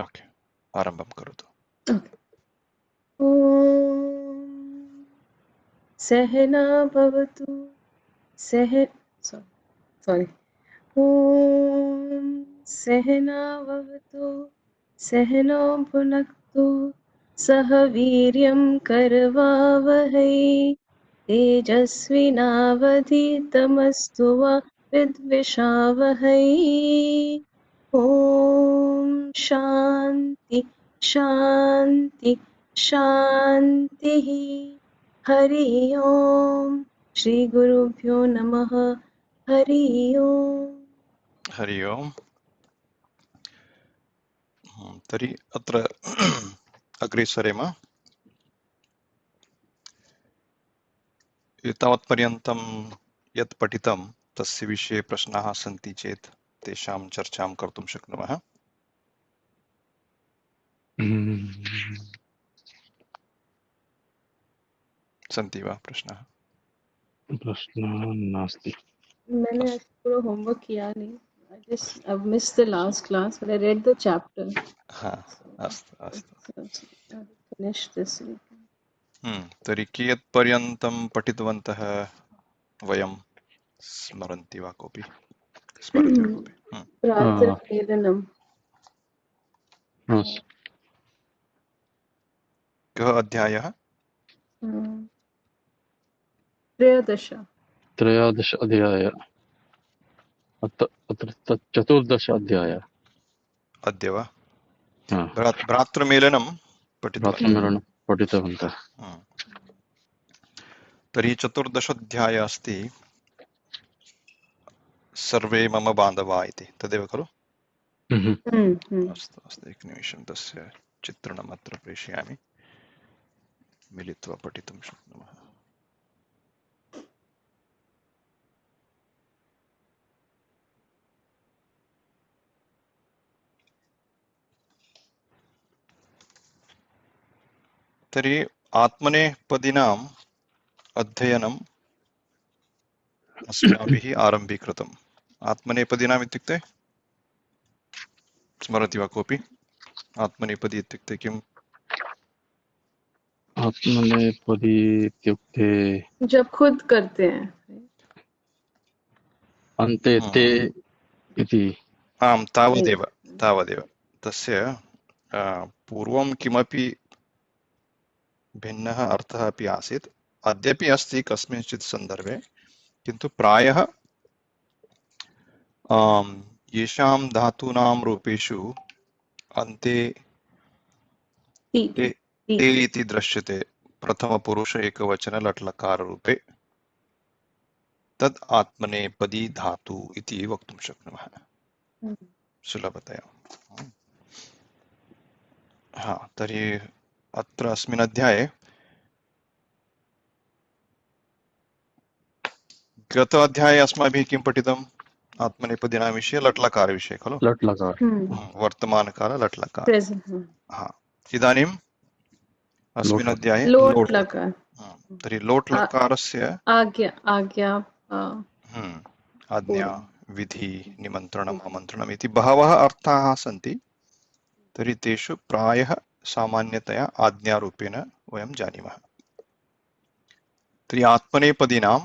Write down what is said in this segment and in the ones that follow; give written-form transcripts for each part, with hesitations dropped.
Okay, आरम्भं करोतु। ॐ सहना भवतु सॉरी ॐ सहना भवतु सहनौ भुनक्तु सह वीर्यं करवावहै तेजस्विनावधीतमस्तु मा विद्विषावहै। ॐ शान्ति शान्ति शान्तिः। हरि ओम् श्री गुरुभ्यो नमः। हरि ओम्। हरि ओम्। तर्हि अत्र अग्रे सरेम। एतावत्पर्यन्तं यत् पठितं तस्य विषये प्रश्नाः सन्ति चेत् तेषां चर्चां कर्तुं शक्नुमः। सन्ति वा प्रश्नाः? प्रश्नः नास्ति। मैंने आज पूरा होमवर्क किया नहीं। I've missed the last class, but I read the chapter. हा, So अस्तु अस्तु। I'll finish this week. तर्हि कियत्पर्यन्तं पठितवन्तः वयं? स्मरन्ति वा कोऽपि? स्मरति वा कोऽपि? प्रातःवेदनम्। कः अध्यायः? 13। 13 अध्याय। अत्र 14 अध्याय। अद्य वा? भ्रातृमेलनं पठितवन्तः। भ्रातृमेलनं पठितवन्तः। तर्हि 14 अस्ति, सर्वे मम बान्धवा इति, तदेव खलु? अस्तु अस्तु, एकनिमिषं तस्य चित्रणम् अत्र प्रेषयामि, मिलित्वा पठितुं शक्नुमः। तर्हि आत्मनेपदीनाम् अध्ययनम् अस्माभिः आरम्भीकृतम्। आत्मनेपदीनाम् इत्युक्ते स्मरति वा कोऽपि? आत्मनेपदी इत्युक्ते किम्? आत्मनेपदी इत्युक्ते जब खुद करते हैं। अन्ते ते इति। आम्, तावदेव तावदेव। तस्य पूर्वं किमपि भिन्नः अर्थः अपि आसीत्, अद्यपि अस्ति कस्मिंश्चित् सन्दर्भे, किन्तु प्रायः येषां धातूनां रूपेषु अन्ते ते इति दृश्यते प्रथमपुरुष एकवचन लट्लकाररूपे, तद् आत्मनेपदी धातु इति वक्तुं शक्नुमः सुलभतया। हा, तर्हि अत्र अस्मिन् अध्याये गत अध्याये अस्माभिः किं पठितम्? आत्मनेपदीनां विषये लट्लकारविषये खलु? लट्लकार। वर्तमानकाल लट्लकार। हा, इदानीम् अस्मिन् लोट् अध्याये लोट् लकार। तर्हि लोट् लकारस्य आज्ञा आज्ञा, विधि, निमन्त्रणम्, आमन्त्रणम् इति बहवः अर्थाः सन्ति। तर्हि तेषु प्रायः सामान्यतया आज्ञारूपेण वयं जानीमः। तर्हि आत्मनेपदीनां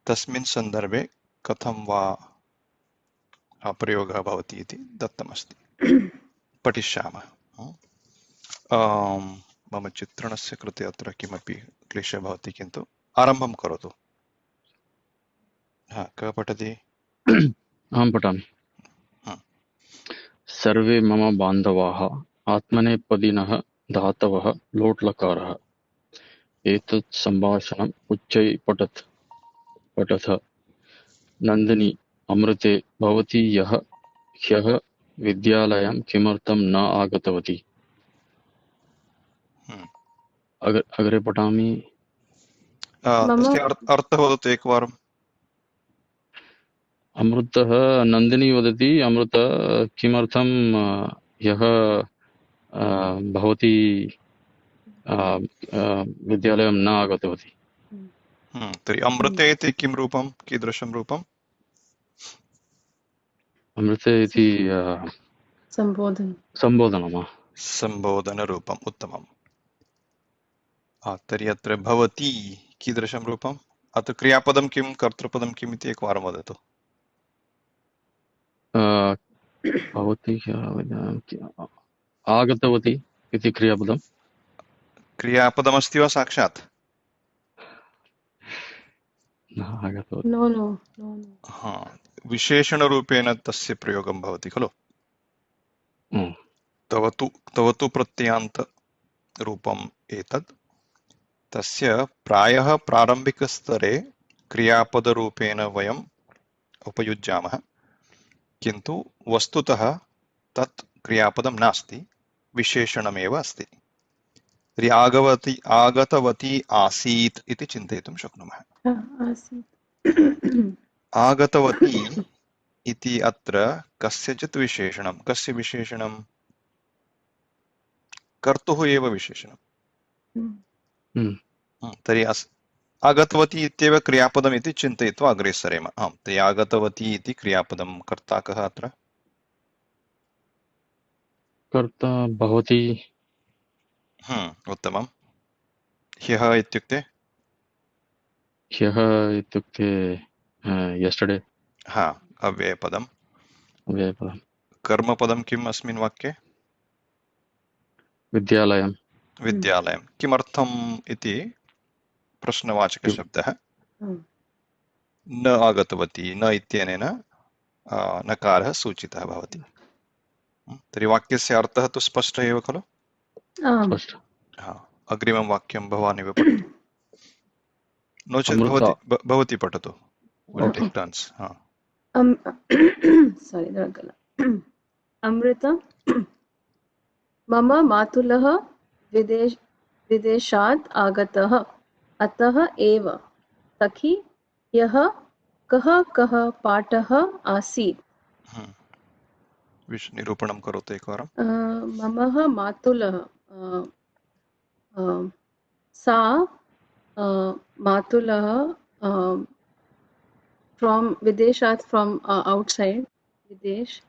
तस्मिन् सन्दर्भे कथं वा प्रयोगः भवति इति दत्तमस्ति, पठिष्यामः। मम चित्रणस्य कृते अत्र किमपि क्लेशः भवति, किन्तु आरम्भं करोतु। कः पठति? अहं पठामि। सर्वे मम बान्धवाः आत्मनेपदिनः धातवः लोट्लकारः। एतत् सम्भाषणम् उच्चैः पठथ नन्दिनी अमृते, भवती ह्यः विद्यालयं किमर्थं न आगतवती? अग्रे पठामि। तस्य अर्थः वदतु एकवारम्। अमृतः, नन्दिनी वदति, अमृत किमर्थं ह्यः भवती विद्यालयं न आगतवती? तर्हि अमृते इति किं रूपं, कीदृशं रूपम्? अमृते इति संबोधन सम्बोधनं सम्बोधनरूपम् उत्तमम्। तर्हि अत्र भवती कीदृशं रूपम्? अत्र क्रियापदं किं कर्तृपदं किम् इति एकवारं वदतु। भवती आगतवती इति क्रियापदं क्रियापदमस्ति वा साक्षात्? न आगतवती। नो नो नो नो हा, विशेषणरूपेण तस्य प्रयोगं भवति खलु। तव तु प्रत्ययान्तरूपम् एतत्। तस्य प्रायः प्रारम्भिकस्तरे क्रियापदरूपेण वयम् उपयुज्यामः, किन्तु वस्तुतः तत् क्रियापदं नास्ति, विशेषणमेव अस्ति। तर्हि आगतवती आसीत् इति चिन्तयितुं शक्नुमः। आसीत् आगतवती इति अत्र कस्यचित् विशेषणं। कस्य विशेषणं? कर्तुः एव विशेषणं। तर्हि आगतवती इत्येव क्रियापदमिति चिन्तयित्वा अग्रे सरेम। आम्, तर्हि आगतवती इति क्रियापदं। कर्ता कः अत्र? कर्ता भवती। उत्तमं। ह्यः इत्युक्ते? ह्यः इत्युक्ते यस्टर्डे। हा, अव्ययपदम्। अव्ययपदं। कर्मपदं किम् अस्मिन् वाक्ये? विद्यालयं। विद्यालयं। किमर्थम् इति प्रश्नवाचकशब्दः। न आगतवती, न इत्यनेन नकारः सूचितः भवति। तर्हि वाक्यस्य अर्थः तु स्पष्टः एव खलु। स्पष्ट। अग्रिमं वाक्यं भवानेव पठतु, नो चेत् भवती पठतु। We'll take turns. sorry, Amrita, मम मातुलः विदेशात् आगतः, अतः एव। सखी, ह्यः कः पाठः आसीत्? निरूपणं करोतु एकवारं। मम मातुलः, सा मातुलः फ्रॉम विदेशात्, फ्रॉम आउटसाइड विदेश,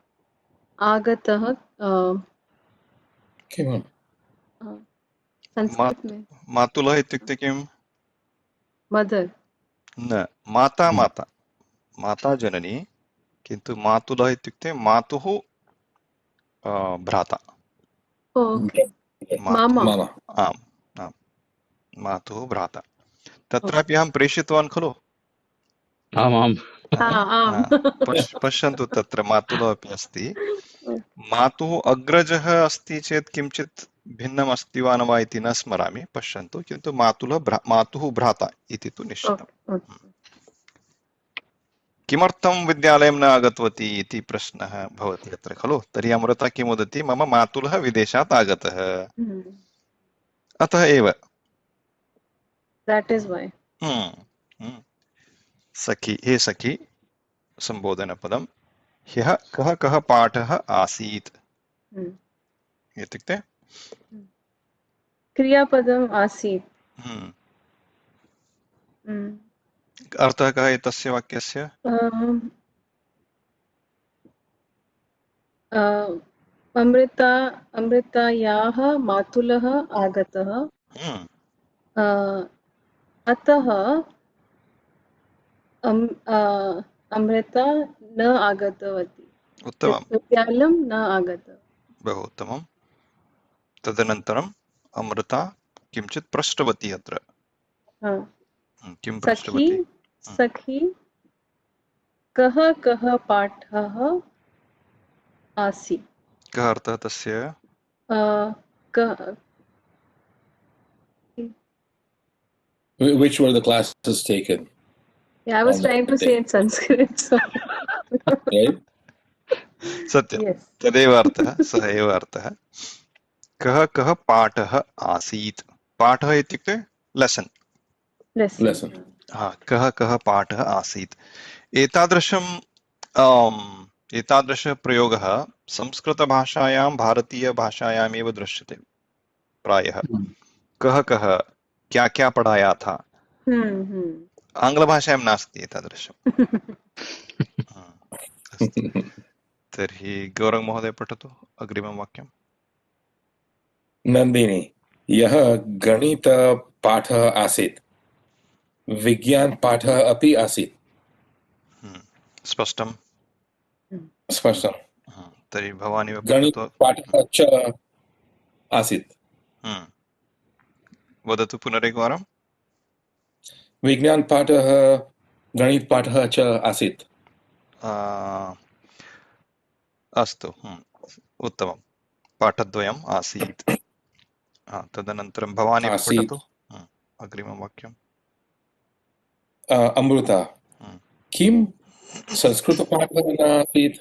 आगतः संस्कृत में मातुलः इत्युक्ते किं? मदर। न, माता। माता माता जननी, किन्तु मातुलः इत्युक्ते मातुः भ्राता। मामा। आम् आम्, मातुः भ्राता। तत्रापि अहं प्रेषितवान् खलु। आमाम्। पश्यन्तु, तत्र मातुलः अपि अस्ति। मातुः अग्रजः अस्ति चेत् किञ्चित् भिन्नम् अस्ति वा न वा इति न स्मरामि, पश्यन्तु। किन्तु मातुः भ्राता इति तु निश्चितम्। किमर्थं विद्यालयं न आगतवती इति प्रश्नः भवति अत्र खलु। तर्हि अमृता किं वदति? मम मातुलः विदेशात् आगतः, अतः एव। That is why. सखी, हे सखी, सम्बोधनपदं। ह्यः कः पाठः आसीत् इत्युक्ते क्रियापदम् आसीत्। अर्थः कः एतस्य वाक्यस्य? अमृतायाः मातुलः आगतः, अतः अमृता न आगतवती। उत्तमं, विद्यालयं न आगतवती। बहु उत्तमं। तदनन्तरम् अमृता किञ्चित् पृष्टवती अत्र। किं पृष्टवती? सखी, कः पाठः आसीत्? कः अर्थः तस्य? Which were the classes taken? Yeah, I was trying to say in Sanskrit. So. Right? सत्यं, Yes. तदेव अर्थः, सः एव अर्थः। कः पाठः आसीत्? पाठः इत्युक्ते लेसन्। कः पाठः आसीत्? एतादृशप्रयोगः संस्कृतभाषायां, भारतीयभाषायामेव दृश्यते प्रायः। कः क्या पढ़ाया था। आङ्ग्लभाषायां नास्ति एतादृशम्। तर्हि गौरङ्ग महोदय पठतु अग्रिमं वाक्यम्। नन्दिनी यः गणितपाठः आसीत् विज्ञानपाठः अपि आसीत्। स्पष्टं? स्पष्टं। तर्हि भवान् एव पठतु। गणितपाठः च आसीत्। वदतु पुनरेकवारं। विज्ञानपाठः गणितपाठः च आसीत्। अस्तु, उत्तमं। पाठद्वयम् आसीत्। तदनन्तरं भवान् एव आसीत्। पठतु अग्रिमं वाक्यम्। अमृता किं संस्कृतपाठः न आसीत्?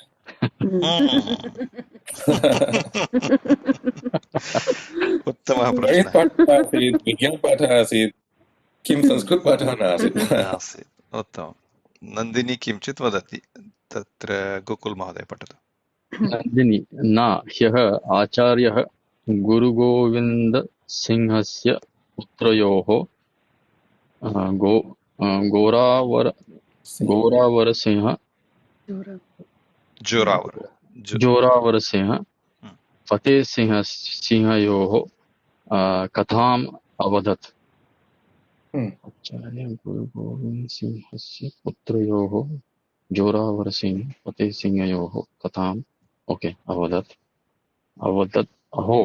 उत्तमः प्रश्नः। गणितपाठः आसीत्, विज्ञानपाठः आसीत्, किं संस्कृतपाठः न आसीत्? आसीत्, उत्तमं। नन्दिनी किञ्चित् वदति, तत्र गोकुल महोदय पठतु। नन्दिनी न ह्यः आचार्यः गुरुगोविन्दसिंहस्य पुत्रयोः गोरावरसिंह जोरावरसिंह फतेसिंहयोः कथाम् अवदत्। आचार्य गुरुगोविन्दसिंहस्य पुत्रयोः जोरावरसिंह फतेसिंहयोः कथाम् अवदत्। अहो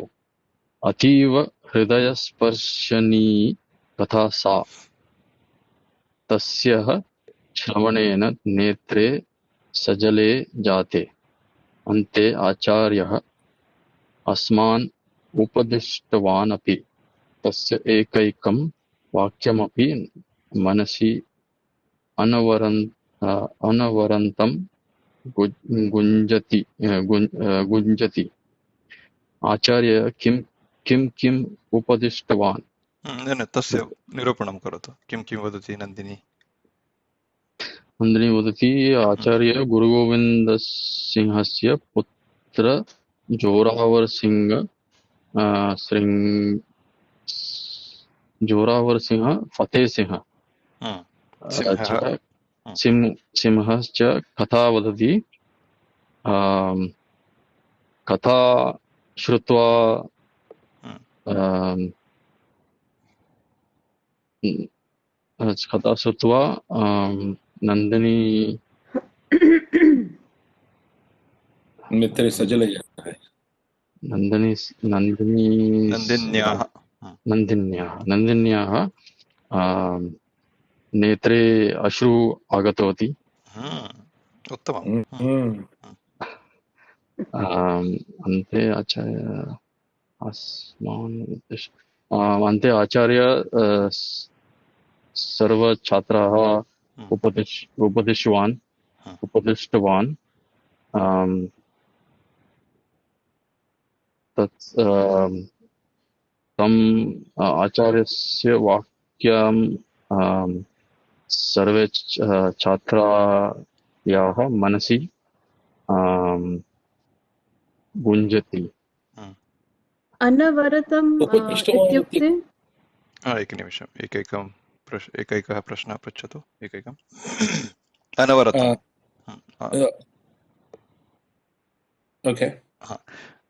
अतीव हृदयस्पर्शिनी कथा सा। तस्याः श्रवणेन नेत्रे सजले जाते। अन्ते आचार्यः अस्मान् उपदिष्टवान् अपि। तस्य एकैकं वाक्यमपि मनसि अनवरन्तं गुञ्जति। आचार्य किम् उपदिष्टवान्? तस्य निरूपणं करोतु। किं वदति नन्दिनी? नन्दिनी वदति आचार्य गुरुगोविन्दसिंहस्य पुत्र जोरावरसिंह फतेसिंह सिंहश्च कथा वदति। कथा श्रुत्वा नन्दिनी नेत्रे सजले जाते। नन्दिन्याः नेत्रे अश्रु आगतवती। उत्तमम्। अन्ते आचार्य सर्वछात्राः उपदिष्टवान्। तम् आचार्यस्य वाक्यं सर्वे छात्रायाः मनसि गुञ्जति। अनवरतम् इत्युक्ते एकनिमिषम्, एकैकः प्रश्नः पृच्छतु। एकैकम् अनवरतम्।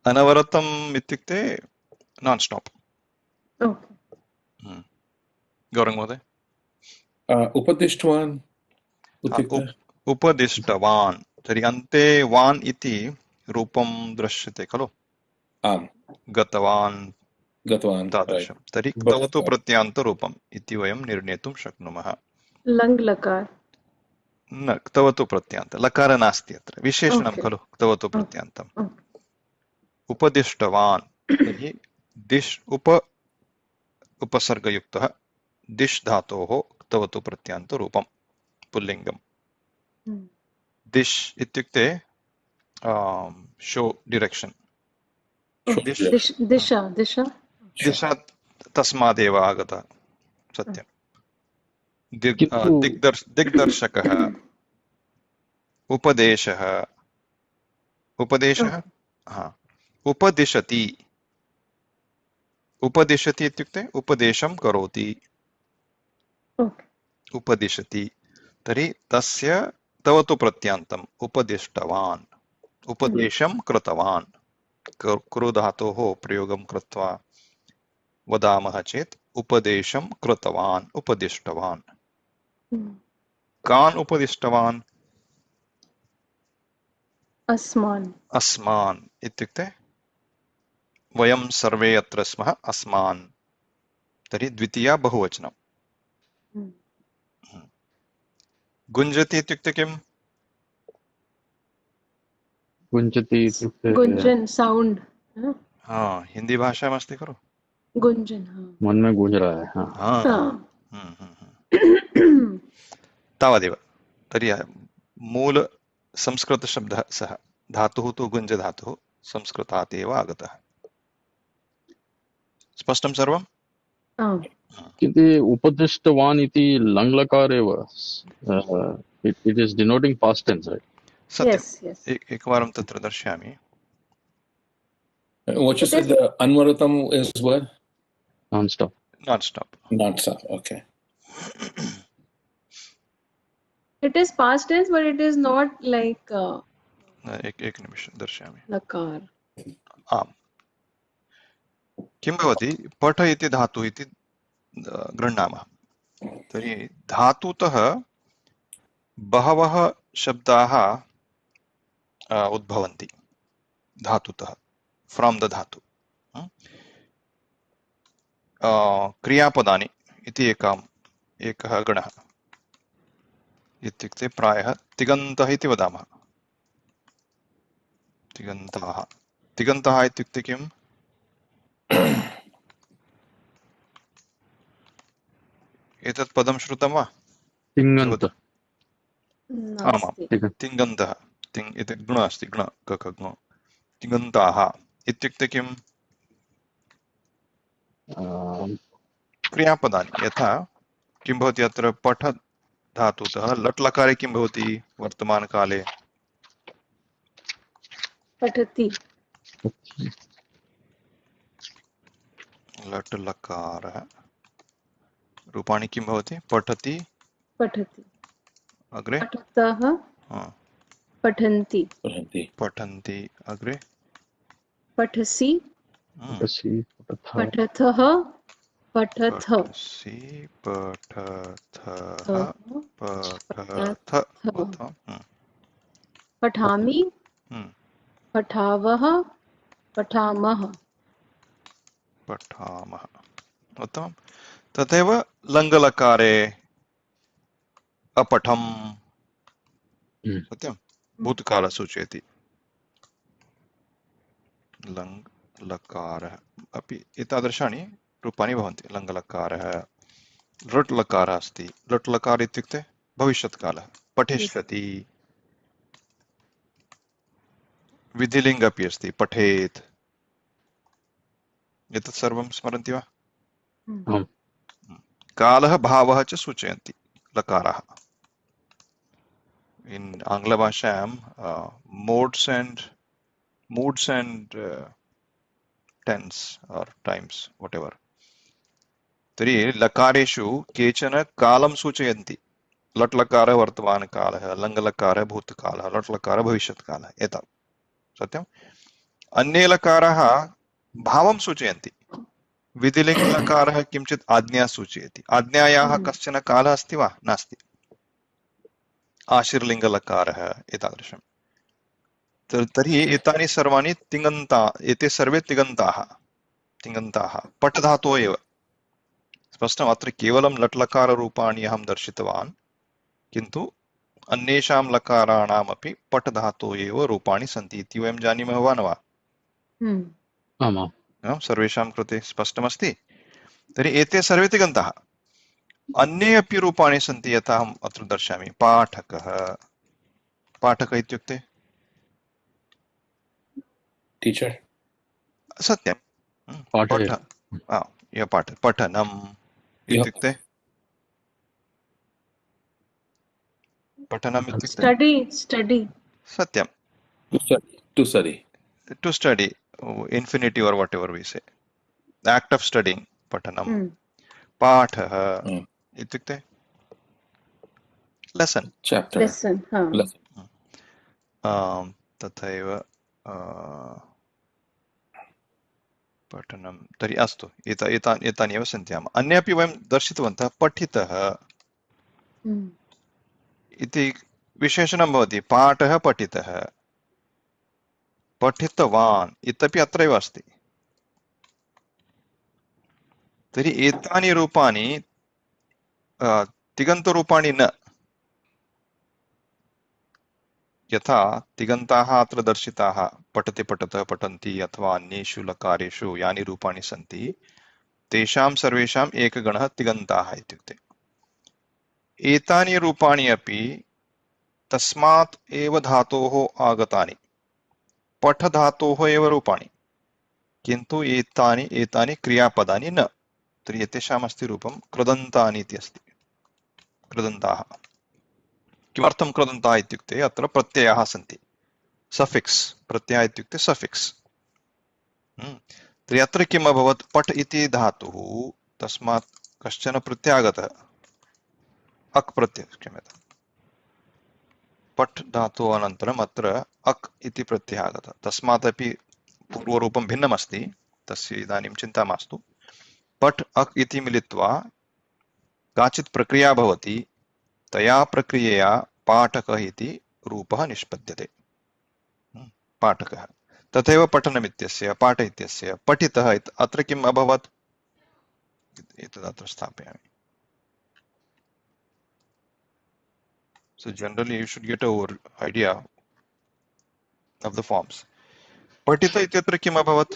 अनवरतम् इत्युक्ते नान् स्टाप्। गौरङ्ग महोदय। उपदिष्टवान् तर्हि अन्ते वान् इति रूपं दृश्यते खलु? गतवान् तादृशं। तर्हि तव तु प्रत्ययान्तरूपम् इति वयं निर्णेतुं शक्नुमः। लङ् लकार न, तव तु प्रत्ययान्त। लकार नास्ति अत्र, विशेषणं खलु तव तु प्रत्ययान्तम्। उपदिष्टवान् तर्हि दिश् उपसर्गयुक्तः दिश् धातोः तव तु प्रत्ययान्तरूपं पुल्लिङ्गम्। दिश् इत्युक्ते शो डिरेक्षन्। दिशा तस्मादेव आगतः, सत्यं। दिग्दर्शकः, उपदेशः उपदिशति इत्युक्ते उपदेशं करोति। उपदिशति तर्हि तस्य तव तु प्रत्ययान्तम् उपदिष्टवान्। उपदेशं कृतवान् कुरु धातोः प्रयोगं कृत्वा वदामः चेत् उपदेशं कृतवान् उपदिष्टवान् कान् उपदिष्टवान् अस्मान् अस्मान् इत्युक्ते वयं सर्वे अत्र स्मः अस्मान् तर्हि द्वितीया बहुवचनं गुञ्जति इत्युक्ते किम् गुञ्जति इत्युक्ते गुंजन साउंड हिंदी भाषामस्ति खलु गुंजन मन में गूंज रहा है हाँ तावदेव तर्हि मूल संस्कृतशब्दः सः धातुः तु गुञ्जधातुः संस्कृतात् एव आगतः स्पष्टं सर्वम् किन्तु उपदिष्टवान् इति लङ्लकार एव it is denoting past tense right सत्यम् एकवारं तत्र दर्शयामि What you said, the Anvaratam is what? Non stop Not stop. Okay. It is past tense, but it is not like एक निमिषं दर्शयामि lakar. आम् किं भवति पठ इति धातुः इति गृह्णामः तर्हि धातुतः बहवः शब्दाः उद्भवन्ति धातुतः फ्रॉम द धातु क्रियापदानि इति एकः गणः इत्युक्ते प्रायः तिङन्तः इति वदामः तिङन्तः इत्युक्ते किम् एतत् पदं श्रुतं वा तिङन्त आमां तिङन्तः इति गुण अस्ति गुण ककग्नो तिङन्ताः इत्युक्ते किम् क्रियापदानि यथा किं भवति अत्र पठ धातुतः लट् लकारे किं भवति वर्तमानकाले पठति लट् लकारः रूपाणि किं भवति पठति पठति अग्रे पठतः पठन्ति पठन्ति अग्रे पठसि पठतः पठथ पठसि पठथ पठामि पठावः पठामः उत्तमं तथैव लङ्लकारे अपठम् सत्यं भूतकाल सूचयति लङ् लकारः अपि एतादृशानि रूपाणि भवन्ति लङ्लकारः लट् लकारः अस्ति लट् लकार इत्युक्ते भविष्यत्कालः पठिष्यति विधिलिङ्ग अपि अस्ति पठेत् एतत् सर्वं स्मरन्ति वा कालः भावः च सूचयन्ति लकाराः in Angla भाषायां modes and tense or times whatever तर्हि लकारेषु केचन कालं सूचयन्ति लट् लकारः वर्तमानकालः लङ्लकारः भूतकालः लट् लकारः भविष्यत्कालः एतावत् सत्यम् अन्ये लकाराः भावं सूचयन्ति विधिलिङ्गलकारः किञ्चित् आज्ञा सूचयति आज्ञायाः कश्चन कालः अस्ति वा नास्ति आशीर्लिङ्गलकारः एतादृशं तर्हि एतानि सर्वाणि एते सर्वे तिङन्ताः पठ धातोः एव स्पष्टम् अत्र केवलं लट् लकाररूपाणि अहं दर्शितवान् किन्तु अन्येषां लकाराणामपि पठ धातोः एव रूपाणि सन्ति इति वयं जानीमः वा न वा सर्वेषां कृते स्पष्टमस्ति तर्हि एते सर्वे तिङन्ताः अन्ये अपि रूपाणि सन्ति यथा अहम् अत्र दर्शयामि पाठकः पाठकः इत्युक्ते टीचर सत्यं पठनम् इत्युक्ते पठनम् इत्युक्ते स्टडी सत्यं to study infinitive or whatever we say the act of studying patanam पाठः इत्युक्ते lesson lesson तथैव पठनं तर्हि अस्तु एतानि एव सन्ति आम् अन्यपि वयं दर्शितवन्तः पठितः इति विशेषणं भवति पाठः पठितः पठितवान् इत्यपि अत्रैव अस्ति तर्हि एतानि रूपाणि तिङन्तरूपाणि न यथा तिङन्ताः अत्र दर्शिताः पठति पठतः पठन्ति अथवा अन्येषु लकारेषु यानि रूपाणि सन्ति तेषां सर्वेषाम् एकगणः तिङन्ताः इत्युक्ते एतानि रूपाणि अपि तस्मात् एव धातोः आगतानि पठ धातोः एव रूपाणि किन्तु एतानि क्रियापदानि न तर्हि एतेषाम् अस्ति रूपं कृदन्तानि इति अस्ति कृदन्ताः किमर्थं कृदन्ताः इत्युक्ते अत्र प्रत्ययाः सन्ति सफिक्स् प्रत्ययः इत्युक्ते सफिक्स् तर्हि अत्र किम् अभवत् पठ इति धातुः तस्मात् कश्चन प्रत्ययः आगतः अक् प्रत्ययः क्षम्यताम् पठ धातोः अनन्तरम् अत्र अक् इति प्रत्ययः आगतः तस्मात् अपि पूर्वरूपं भिन्नमस्ति तस्य इदानीं चिन्ता मास्तु पठ अक् इति मिलित्वा काचित् प्रक्रिया भवति तया प्रक्रियया पाठकः इति रूपः निष्पद्यते पाठकः तथैव पठनमित्यस्य पाठ इत्यस्य पठितः अत्र किम् अभवत् एतदत्र स्थापयामि so generally you should get an idea of the forms पठित इत्यत्र किम् अभवत्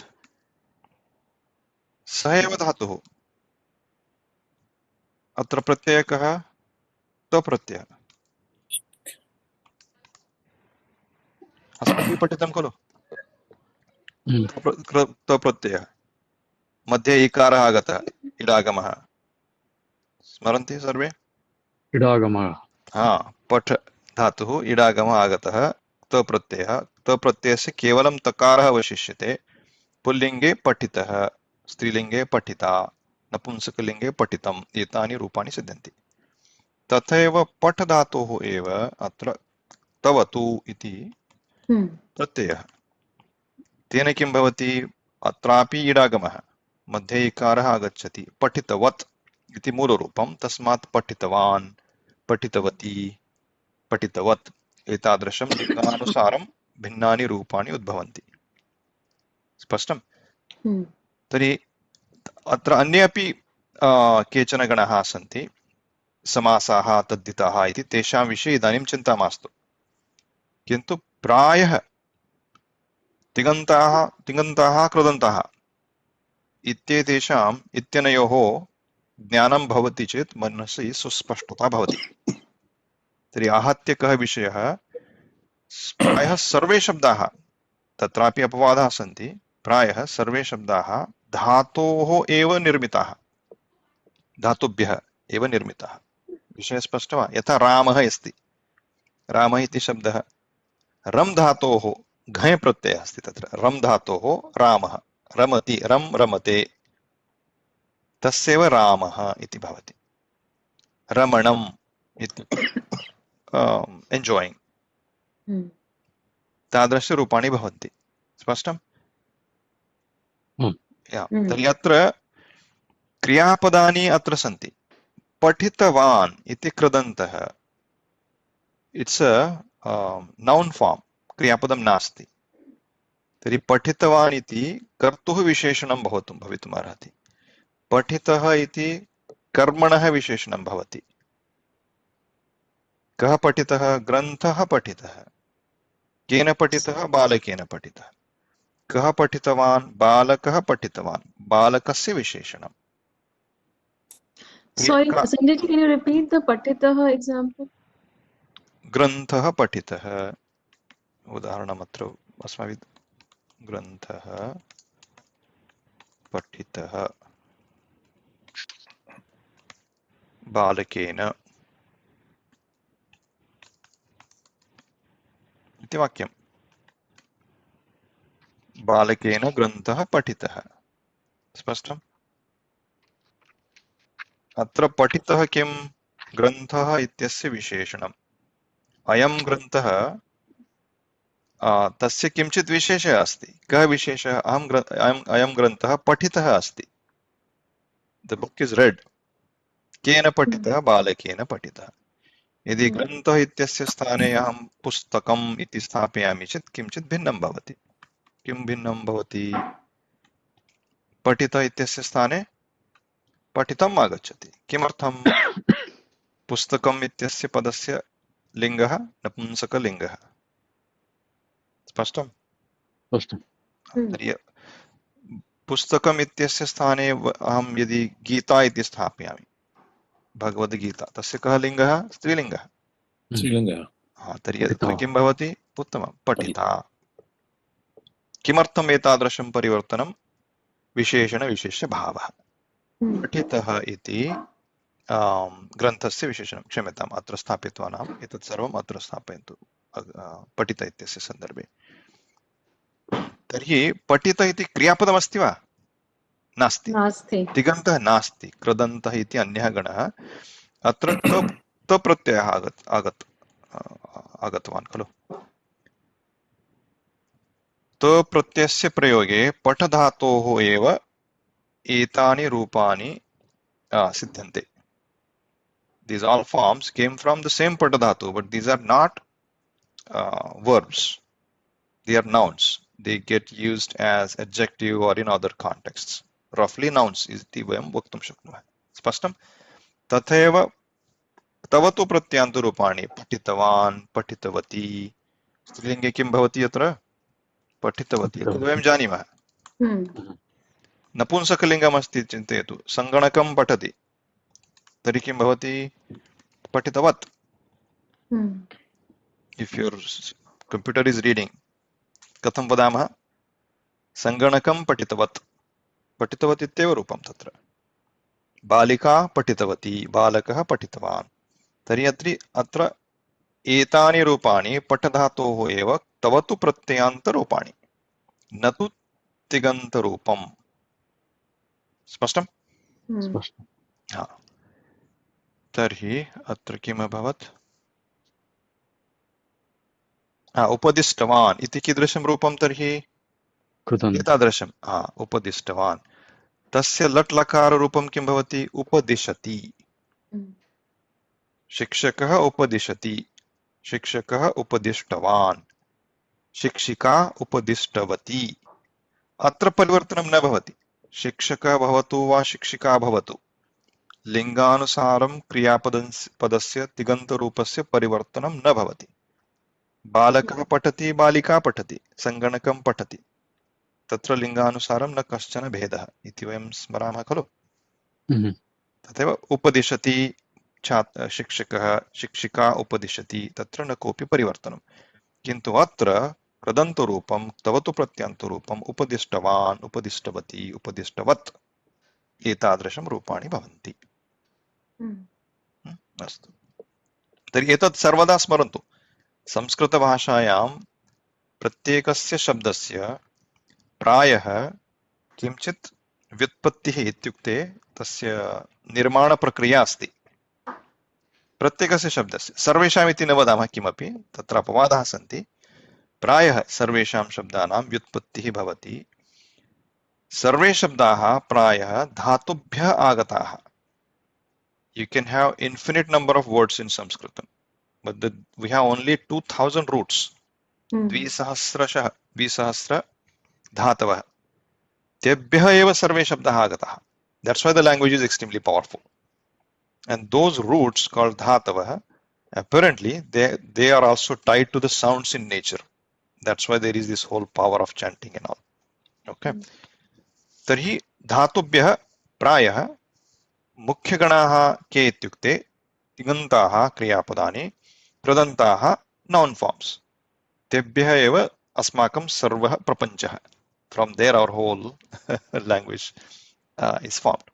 सः एव धातुः अत्र प्रत्ययः कः तप्रत्ययः अस्माभिः पठितं खलु तप्रत्ययः मध्ये इकारः आगतः इडागमः स्मरन्ति सर्वे इडागमः पठ धातुः इडागमः आगतः तप्रत्ययः तप्रत्ययस्य केवलं तकारः अवशिष्यते पुल्लिङ्गे पठितः स्त्रीलिङ्गे पठिता नपुंसकलिङ्गे पठितम् एतानि रूपाणि सिद्ध्यन्ति तथैव पठ धातोः एव अत्र तवतु इति प्रत्ययः तेन किं भवति अत्रापि इडागमः मध्ये इकारः आगच्छति पठितवत् इति मूलरूपं तस्मात् पठितवान् पठितवती पठितवत् एतादृशं लिङ्गानुसारं भिन्नानि रूपाणि उद्भवन्ति स्पष्टं तर्हि अत्र अन्ये अपि केचन गणाः सन्ति समासाः तद्धिताः इति तेषां विषये इदानीं चिन्ता मास्तु किन्तु प्रायः तिङन्ताः कृदन्ताः इत्यनयोः ज्ञानं भवति चेत् मनसि सुस्पष्टता भवति तर्हि आहत्य कः विषयः प्रायः सर्वे शब्दाः तत्रापि अपवादाः सन्ति प्रायः सर्वे शब्दाः धातोः एव निर्मिताः धातुभ्यः एव निर्मिताः विषयः स्पष्टः वा यथा रामः अस्ति रामः इति शब्दः रम् धातोः घञ् प्रत्ययः अस्ति तत्र रम् धातोः रामः रमति रम् रमते तस्यैव रामः इति भवति रमणम् इत्युक्ते एन्जायिङ्ग् तादृशरूपाणि भवन्ति स्पष्टम् तर्हि अत्र क्रियापदानि अत्र सन्ति पठितवान् इति कृदन्तः इट्स् नौन् फार्म् क्रियापदं नास्ति तर्हि पठितवान् इति कर्तुः विशेषणं भवितुमर्हति पठितः इति कर्मणः विशेषणं भवति कः पठितः ग्रन्थः पठितः केन पठितः बालकेन पठितः कः पठितवान् बालकः पठितवान् बालकस्य विशेषणम् Sorry, Sanjay, can you repeat the patitah example? ग्रन्थः पठितः उदाहरणमत्र अस्माभिः ग्रन्थः पठितः बालकेन इति वाक्यं बालकेन ग्रन्थः पठितः स्पष्टम् अत्र पठितः किं ग्रन्थः इत्यस्य विशेषणम् अयं ग्रन्थः तस्य किञ्चित् विशेषः अस्ति। कः विशेषः? अयं ग्रन्थः पठितः अस्ति। The book is read. केन पठितः? बालकेन पठितः। यदि ग्रन्थः इत्यस्य स्थाने अहं पुस्तकम् इति स्थापयामि चेत् किञ्चित् भिन्नं भवति। किं भिन्नं भवति? पठित इत्यस्य स्थाने पठितम् आगच्छति। किमर्थं? पुस्तकम् इत्यस्य पदस्य लिङ्गः नपुंसकलिङ्गः। स्पष्टम्? स्पष्टं। तर्हि पुस्तकम् इत्यस्य स्थाने अहं यदि गीता इति स्थापयामि, भगवद्गीता, तस्य कः लिङ्गः? स्त्रीलिङ्गः। श्रीलङ्का तर्हि अत्र किं भवति? उत्तमं, पठिता। किमर्थम् एतादृशं परिवर्तनं? विशेषणविशेष्यभावः। पठितः इति ग्रन्थस्य विशेषणं। क्षम्यताम्, अत्र स्थापित्वा नाम एतत् सर्वम् अत्र स्थापयन्तु पठित इत्यस्य सन्दर्भे। तर्हि पठित इति क्रियापदमस्ति वा? नास्ति। तिङन्तः नास्ति। कृदन्तः इति अन्यः गणः। अत्र त प्रत्ययः आगतवान् खलु। त प्रत्ययस्य प्रयोगे पठधातोः एव एतानि रूपाणि सिद्ध्यन्ते. These all forms came from the same pada dhatu, but these are not verbs. They are nouns. They get used as adjective or in other contexts. Roughly nouns इति वयं वक्तुं शक्नुमः। स्पष्टं? तथैव तवतु प्रत्ययान्तरूपाणि पठितवान्, पठितवती। स्त्रीलिङ्गे किं भवति अत्र? पठितवती। तद् वयं जानीमः। नपुंसकलिङ्गमस्ति चिन्तयतु। सङ्गणकं पठति, तर्हि किं भवति? पठितवत्। If your computer is reading, कथं वदामः? सङ्गणकं पठितवत्। पठितवत् इत्येव रूपं तत्र। बालिका पठितवती, बालकः पठितवान्। तर्हि अत्र एतानि रूपाणि पठधातोः एव तवतु प्रत्ययान्तरूपाणि, न तु तिङन्तरूपम्। स्पष्टं? स्पष्टं। तर्हि अत्र किम् अभवत्? उपदिष्टवान् इति कीदृशं रूपं तर्हि? एतादृशम्। उपदिष्टवान्। तस्य लट् लकाररूपं किं भवति? उपदिशति। शिक्षकः उपदिशति, शिक्षकः उपदिष्टवान्, शिक्षिका उपदिष्टवती। अत्र परिवर्तनं न भवति। शिक्षकः भवतु वा शिक्षिका भवतु, लिङ्गानुसारं क्रियापदस्य तिङन्तरूपस्य परिवर्तनं न भवति। बालकः पठति, बालिका पठति, सङ्गणकं पठति, तत्र लिङ्गानुसारं न कश्चन भेदः इति वयं स्मरामः खलु। तथैव उपदिशति शिक्षकः, शिक्षिका उपदिशति, तत्र न कोऽपि परिवर्तनं। किन्तु अत्र कृदन्तरूपं, तवतु प्रत्ययान्तरूपम्, उपदिष्टवान्, उपदिष्टवती, उपदिष्टवत्, एतादृशं रूपाणि भवन्ति। अस्तु, तर्हि एतत् सर्वदा स्मरन्तु। संस्कृतभाषायां प्रत्येकस्य शब्दस्य प्रायः किञ्चित् व्युत्पत्तिः इत्युक्ते तस्य निर्माणप्रक्रिया अस्ति। प्रत्येकस्य शब्दस्य, सर्वेषाम् इति न वदामः किमपि, तत्र अपवादाः सन्ति। प्रायः सर्वेषां शब्दानां व्युत्पत्तिः भवति। सर्वे शब्दाः प्रायः धातुभ्यः आगताः। You can have infinite number of words in Sanskritam, but we have only 2000 roots. द्विसहस्र धातवः, तेभ्यः एव सर्वे शब्दाः आगताः. That's why the language is extremely powerful. And those roots called dhatavah, apparently they are also tied to the sounds in nature. That's why there is this whole power of chanting and all. Okay. तर्हि धातुभ्यः प्रायः मुख्यगणाः के इत्युक्ते तिङन्ताः क्रियापदानि, कृदन्ताः noun forms. तेभ्यः एव अस्माकं सर्वः प्रपञ्चः. From there our whole language is formed.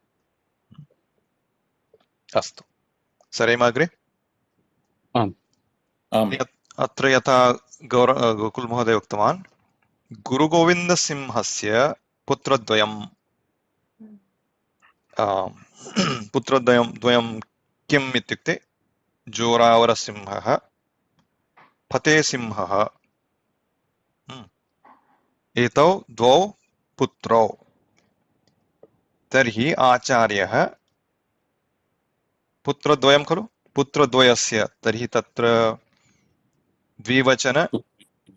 अस्तु, सरेम अग्रे? आम्। अत्र यथा गोकुल महोदय उक्तवान्, गुरुगोविन्दसिंहस्य पुत्रद्वयं पुत्रद्वयं किम् इत्युक्ते जोरावरसिंहः, फतेसिंहः। एतौ द्वौ पुत्रौ तर्हि आचार्यः पुत्रद्वयं खलु पुत्रद्वयस्य तर्हि तत्र द्विवचन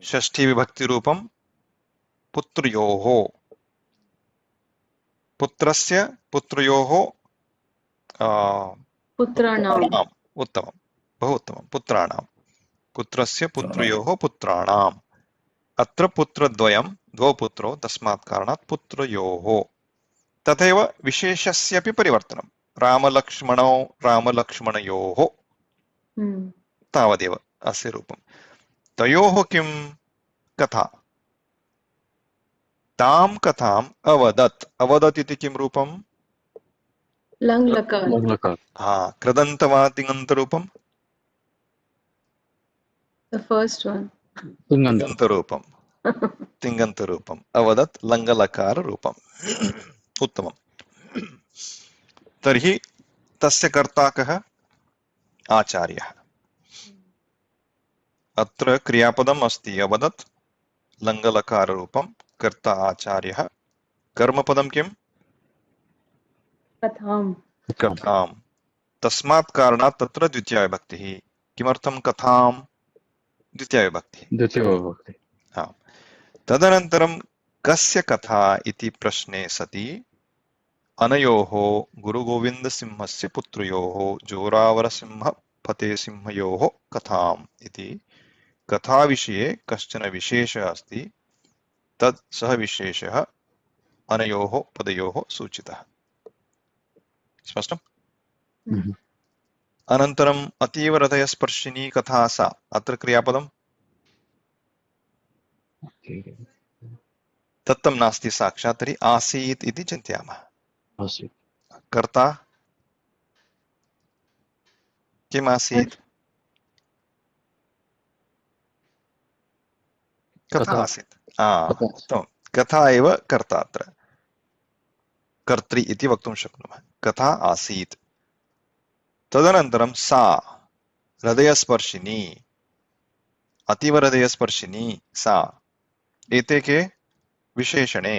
षष्ठी विभक्तिरूपं पुत्रयोः पुत्रस्य पुत्रयोः पुत्राणाम् पुत्राणाम् उत्तमं बहु उत्तमं पुत्राणां पुत्रस्य पुत्रयोः पुत्राणाम् अत्र पुत्रद्वयं द्वौ पुत्रौ तस्मात् कारणात् पुत्रयोः तथैव विशेषस्यपि परिवर्तनं रामलक्ष्मणौ रामलक्ष्मणयोः तावदेव अस्य रूपं तयोः किं कथा तां कथाम् अवदत् अवदत् इति किं रूपं लङ् लकार लकार कृदन्त वा तिङन्तरूपं the first one तिङन्त तिङन्तरूपं तिङन्तरूपम् अवदत् लङ्गलकाररूपम् उत्तमम् तर्हि तस्य कर्ता कः आचार्यः अत्र क्रियापदम् अस्ति अवदत् लङ्गलकाररूपं कर्ता आचार्यः कर्मपदं किम् कथाम् कथाम् तस्मात् कारणात् तत्र द्वितीया विभक्तिः किमर्थं कथाम् द्वितीया विभक्तिः द्वितीयविभक्ति तदनन्तरं कस्य कथा इति प्रश्ने सति अनयोः गुरुगोविन्दसिंहस्य पुत्रयोः जोरावरसिंह फतेसिंहयोः कथाम् इति कथाविषये कश्चन विशेषः अस्ति तत् सः विशेषः अनयोः पदयोः सूचितः स्पष्टम् अनन्तरम् अतीव हृदयस्पर्शिनी कथा सा अत्र क्रियापदं दत्तं नास्ति साक्षात् तर्हि आसीत् इति चिन्तयामः कर्ता किम् आसीत् कथा आसीत् उत्तमं कथा एव कर्ता अत्र कर्त्री इति वक्तुं शक्नुमः कथा आसीत् तदनन्तरं सा हृदयस्पर्शिनी अतीव हृदयस्पर्शिनी सा एते के विशेषणे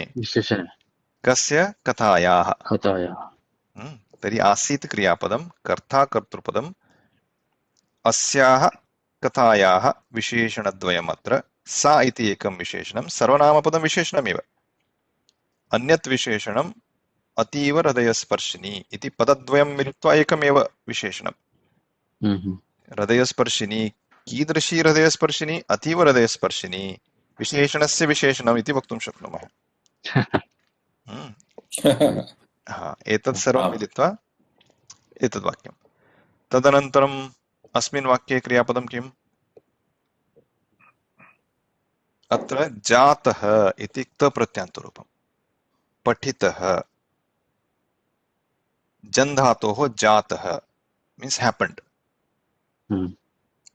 कस्य कथायाः तर्हि आसीत् क्रियापदं कर्ता कर्तृपदम् अस्याः कथायाः विशेषणद्वयम् अत्र सा इति एकं विशेषणं सर्वनामपदं विशेषणमेव अन्यत् विशेषणम् अतीव हृदयस्पर्शिनी इति पदद्वयं मिलित्वा एकमेव विशेषणं हृदयस्पर्शिनी कीदृशी हृदयस्पर्शिनी अतीव हृदयस्पर्शिनी विशेषणस्य विशेषणम् इति वक्तुं शक्नुमः एतत् सर्वं मिलित्वा एतद् वाक्यं तदनन्तरम् अस्मिन् वाक्ये क्रियापदं किम् अत्र जातः इति क्तप्रत्ययान्तरूपं पठितः जन् धातोः जातः मीन्स् हैपेंड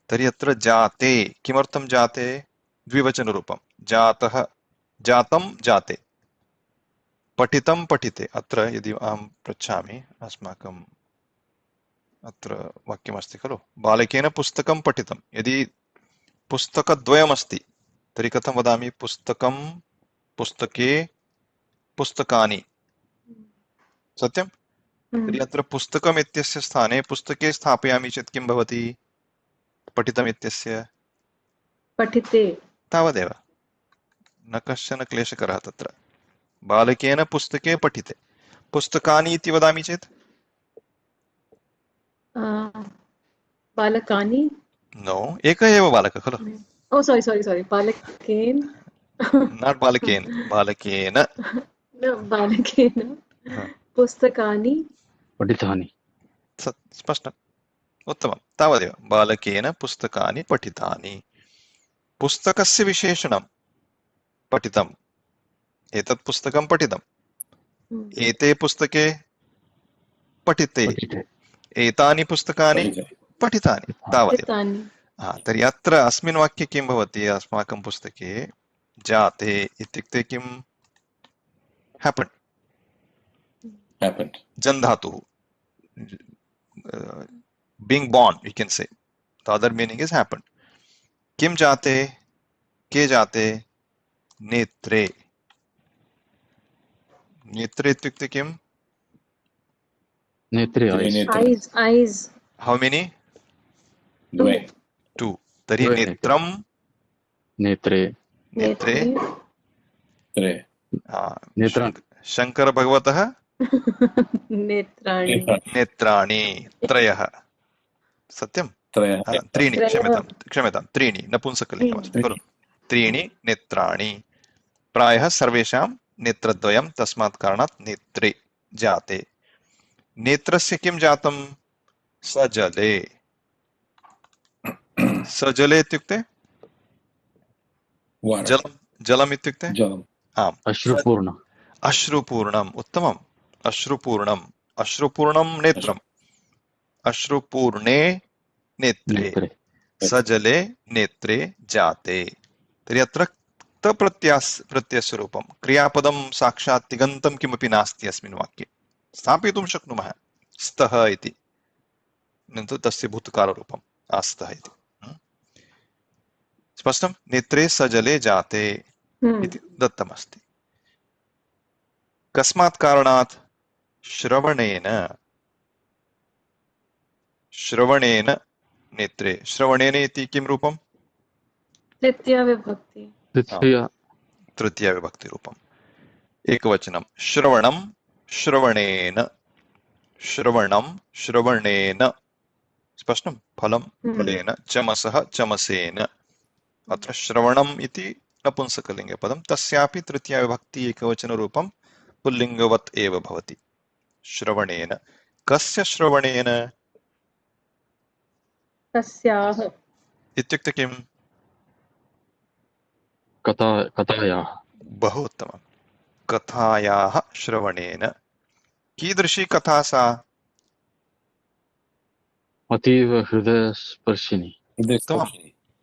तर्हि अत्र जाते किमर्थं जाते द्विवचनरूपं जातः जातं जाते पठितं पठिते अत्र यदि अहं पृच्छामि अस्माकम् अत्र वाक्यमस्ति खलु बालकेन पुस्तकं पठितं यदि पुस्तकद्वयमस्ति तर्हि कथं वदामि पुस्तकं पुस्तके पुस्तकानि सत्यं तर्हि अत्र पुस्तकम् इत्यस्य स्थाने पुस्तके स्थापयामि चेत् किं भवति पठितम् इत्यस्य पठिते तावदेव न कश्चन क्लेशकरः तत्र बालकेन पुस्तके पठिते पुस्तकानि इति वदामि चेत् बालकानि नो एकः एव बालकः खलु ओ सॉरी बालकेन नाट् बालकेन बालकेन न बालकेन पुस्तकानि पठितानि स्पष्टम् उत्तमं तावदेव बालकेन पुस्तकानि पठितानि पुस्तकस्य विशेषणं पठितम् एतत् पुस्तकं पठितम् एते पुस्तके पठिते एतानि पुस्तकानि पठितानि तावदेव तर्हि अत्र अस्मिन् वाक्ये किं भवति अस्माकं पुस्तके जाते इत्युक्ते किं हैपेंड जन् धातुः being born you can say the other meaning is happened किम जाते के जाते नेत्रे नेत्रे इत्युक्ते किम्? नेत्रे द्वे eyes. नेत्रे eyes हौ मेनि? द्वे 2 तर्हि द्वे नेत्रं नेत्रे नेत्रे त्रे नेत्राणि शङ्कर भगवतः नेत्राणि नेत्राणि त्रयः सत्यं त्रयः त्रीणि त्रयः क्षम्यतां त्रीणि नपुंसकलिङ्गमस्ति खलु त्रीणि नेत्राणि प्रायः सर्वेषां नेत्रद्वयं तस्मात् कारणात् नेत्रे जाते नेत्रस्य किं जातं सजले सजले इत्युक्ते वाटर जलम् इत्युक्ते जलम् आम् अश्रुपूर्ण अश्रुपूर्णम् उत्तमम् अश्रुपूर्णं नेत्रम् अश्रुपूर्णे नेत्रे नेत्रे सजले नेत्रे जाते तर्हि अत्र प्रत्ययस्य रूपं क्रियापदं साक्षात् तिङन्तं किमपि नास्ति अस्मिन् वाक्ये स्थापयितुं शक्नुमः स्तः इति किन्तु तस्य भूतकालरूपम् आस्तः इति स्पष्टं नेत्रे सजले जाते इति दत्तमस्ति कस्मात् कारणात् श्रवणेन नेत्रे श्रवणेन इति किं रूपं तृतीया विभक्ति तृतीया विभक्तिरूपम् एकवचनं श्रवणेन स्पष्टं फलं फलेन चमसः चमसेन अत्र श्रवणम् इति नपुंसकलिङ्गपदं तस्यापि तृतीया विभक्ति एकवचनरूपं पुल्लिङ्गवत् एव भवति श्रवणेन कस्य श्रवणेन तस्याः इत्युक्ते किम् कथायाः बहु उत्तमं कथायाः श्रवणेन कीदृशी कथा सा अतीव हृदयस्पर्शिनी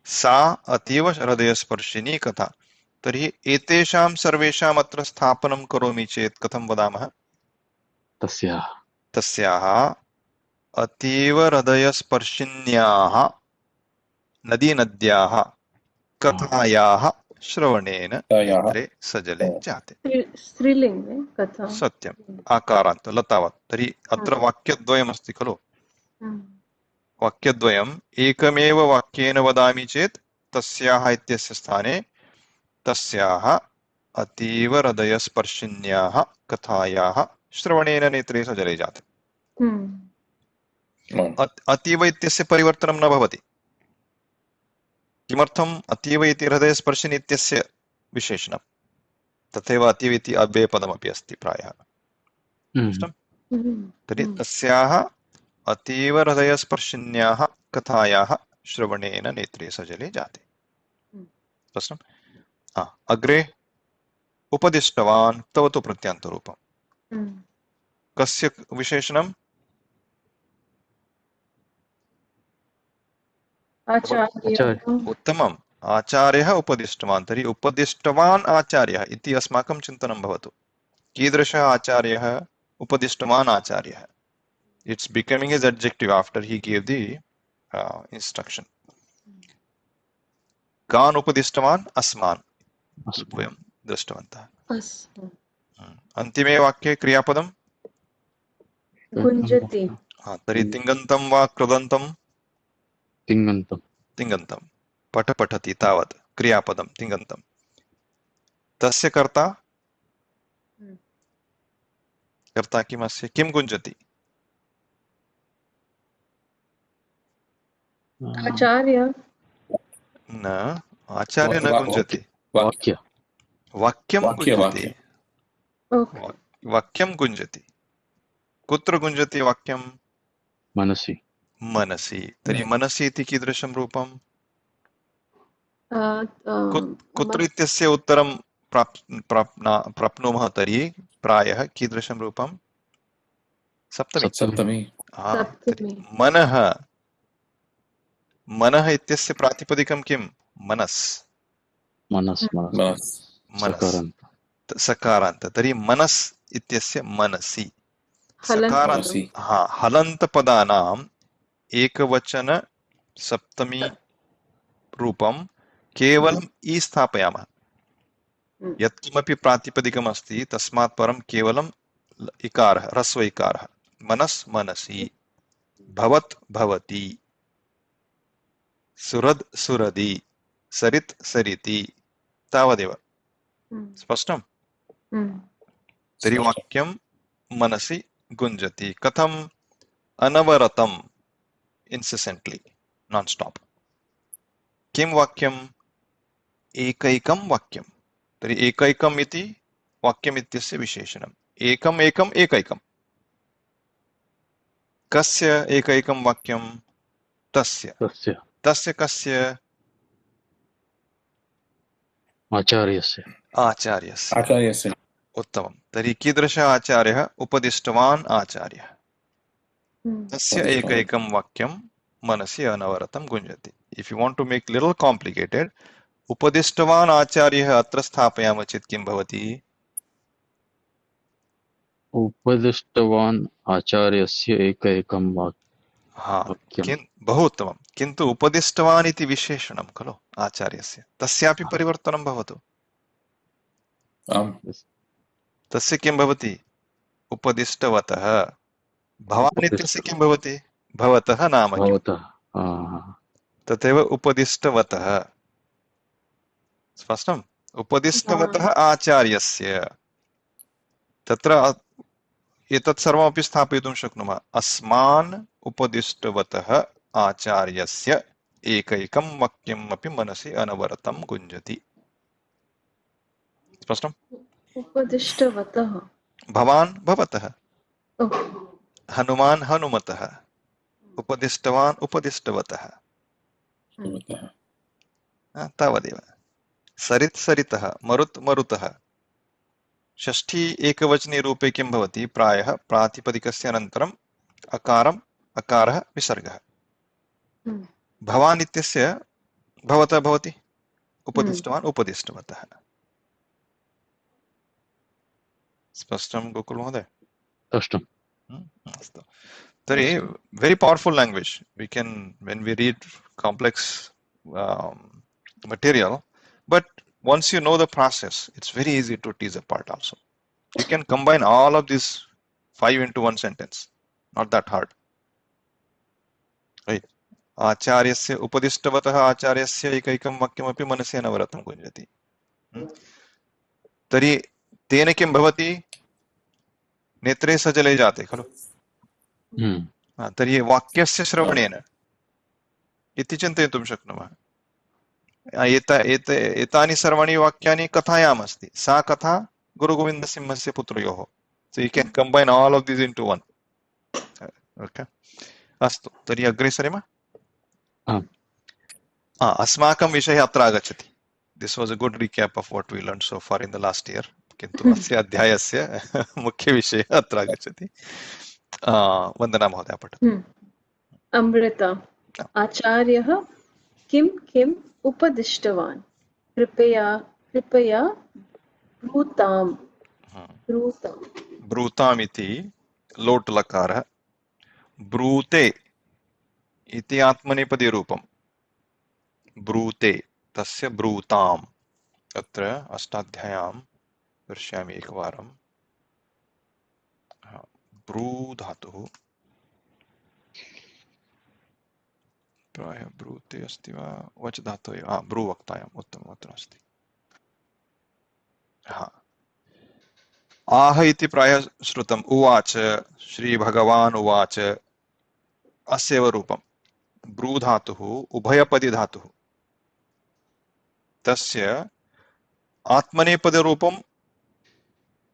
सा अतीव हृदयस्पर्शिनी कथा तर्हि एतेषां सर्वेषाम् अत्र स्थापनं करोमि चेत् कथं वदामः तस्याः अतीव हृदयस्पर्शिन्याः नद्याः कथायाः श्रवणेन नेत्रे सजले जाते स्त्रीलिङ्गे कथा सत्यम् आकारान्त लतावत् तर्हि अत्र वाक्यद्वयमस्ति खलु वाक्यद्वयम् एकमेव वाक्येन वदामि चेत् तस्याः इत्यस्य स्थाने तस्याः अतीव हृदयस्पर्शिन्याः कथायाः श्रवणेन नेत्रे सजले जाते अतीव इत्यस्य परिवर्तनं न भवति किमर्थम् अतीव इति हृदयस्पर्शिनी इत्यस्य विशेषणं तथैव अतीव इति अव्ययपदमपि अस्ति प्रायः तर्हि तस्याः अतीव हृदयस्पर्शिन्याः कथायाः श्रवणेन नेत्रे सजले जाते स्पष्टम् अग्रे उपदिष्टवान् तव तु प्रत्यान्तरूपं कस्य विशेषणम् उत्तमम् आचार्यः उपदिष्टवान् तर्हि उपदिष्टवान् आचार्यः इति अस्माकं चिन्तनं भवतु कीदृशः आचार्यः उपदिष्टवान् आचार्यः it's becoming his adjective after he gave the instruction कान् उपदिष्टवान् अस्मान् वयं दृष्टवन्तः अन्तिमे वाक्ये क्रियापदं गुञ्जति तर्हि तिङन्तं वा कृदन्तं तिङन्तं पठति तावत् क्रियापदं तिङन्तं तस्य कर्ता किमस्य किं गुञ्जति आचार्य न आचार्य न गुञ्जति वाक्यं गुञ्जति वाक्यं गुञ्जति कुत्र गुञ्जति वाक्यं मनसि तर्हि मनसि इति कीदृशं रूपं कुत्र इत्यस्य उत्तरं प्राप्नुमः तर्हि प्रायः कीदृशं रूपं सप्तमी मनः इत्यस्य प्रातिपदिकं किं मनस् सकारान्त तर्हि मनस् इत्यस्य मनसि हलन्तपदानाम् एकवचन सप्तमी रूपं केवलम् इ स्थापयामः यत्किमपि प्रातिपदिकम् अस्ति तस्मात् परं केवलं इकारः, ह्रस्व इकारः। मनस् मनसि, भवत् भवति, सुरद् सुरदि, सरित् सरिति, तावदेव। स्पष्टम्? तर्हि वाक्यं मनसि गुञ्जति। कथम्? अनवरतम्, incessantly, non-stop. किं वाक्यम्? एकैकं वाक्यं। तर्हि एकैकम् इति वाक्यम् इत्यस्य विशेषणम्। एकम् एकम् एकैकम्। कस्य एकैकं वाक्यं? तस्य। तस्य तस्य कस्य? आचार्यस्य आचार्यस्य। आचार्यस्य। उत्तमं। तर्हि कीदृशः आचार्यः? उपदिष्टवान् आचार्यः। तस्य एकैकं वाक्यं मनसि अनवरतं गुञ्जति। If you want to make little complicated, उपदिष्टवान् आचार्यः अत्र स्थापयामः चेत् किं भवति? उपदिष्टवान् आचार्यस्य एकैकं वाक्यं। बहु उत्तमं। किन्तु उपदिष्टवान् इति विशेषणं खलु आचार्यस्य, तस्यापि परिवर्तनं भवतु। आम्। तस्य किं भवति? उपदिष्टवतः। भवान् इत्यस्य किं भवति? भवतः नाम किम्? भवतः। तथैव उपदिष्टवतः। स्पष्टम्? उपदिष्टवतः आचार्यस्य। तत्र एतत् सर्वमपि स्थापयितुं शक्नुमः। अस्मान् उपदिष्टवतः आचार्यस्य एकैकं वाक्यम् अपि मनसि अनवरतं गुञ्जति। स्पष्टम्? उपदिष्टवतः। भवान् भवतः, ओह, हनुमान् हनुमतः, उपदिष्टवान् उपदिष्टवतः। तावदेव। सरित् सरितः, मरुत् मरुतः। षष्ठी एकवचने रूपे किं भवति? प्रायः प्रातिपदिकस्य अनन्तरम् अकारः विसर्गः। भवान् इत्यस्य भवतः भवति, उपदिष्टवान् उपदिष्टवतः। स्पष्टं गोकुल महोदय? स्पष्टम्। अस्तु। तर्हि very powerful language. We can, when we read complex material, but once you know the process, it's very easy to tease apart also. You can combine all of these 5 into one sentence. Not that hard. Right? आचार्यस्य उपदिष्टवतः आचार्यस्य एकैकं वाक्यमपि मनसि अनवरतं गुञ्जति। तर्हि तेन किं भवति? नेत्रे सजले जाते खलु। तर्हि वाक्यस्य श्रवणेन इति चिन्तयितुं शक्नुमः। एतानि सर्वाणि वाक्यानि कथायाम् अस्ति। सा कथा गुरुगोविन्दसिंहस्य पुत्रयोः। So you can combine all of these into one. Okay. अस्तु, तर्हि अग्रे सरेम। अस्माकं विषयः अत्र आगच्छति। This was a good recap of what we learned so far in the last year. किन्तु अस्य अध्यायस्य मुख्यविषयः अत्र आगच्छति। वन्दना महोदय पठतु। अमृता, आचार्यः किं किम् उपदिष्टवान्? कृपया ब्रूताम्। ब्रूताम् इति लोट् लकारः। ब्रूते इति आत्मनेपदी रूपम्। ब्रूते, तस्य ब्रूताम्। अत्र अष्टाध्याय्यां दर्शयामि एकवारं। ब्रू धातुः प्रायः ब्रूते अस्ति वा वच् धातुः एव। ब्रू वक्तायाम्। उत्तमम्, अत्र अस्ति। आह इति प्रायः श्रुतम्। उवाच, श्रीभगवान् उवाच, अस्यैव रूपम्। ब्रू धातुः उभयपदी धातुः। तस्य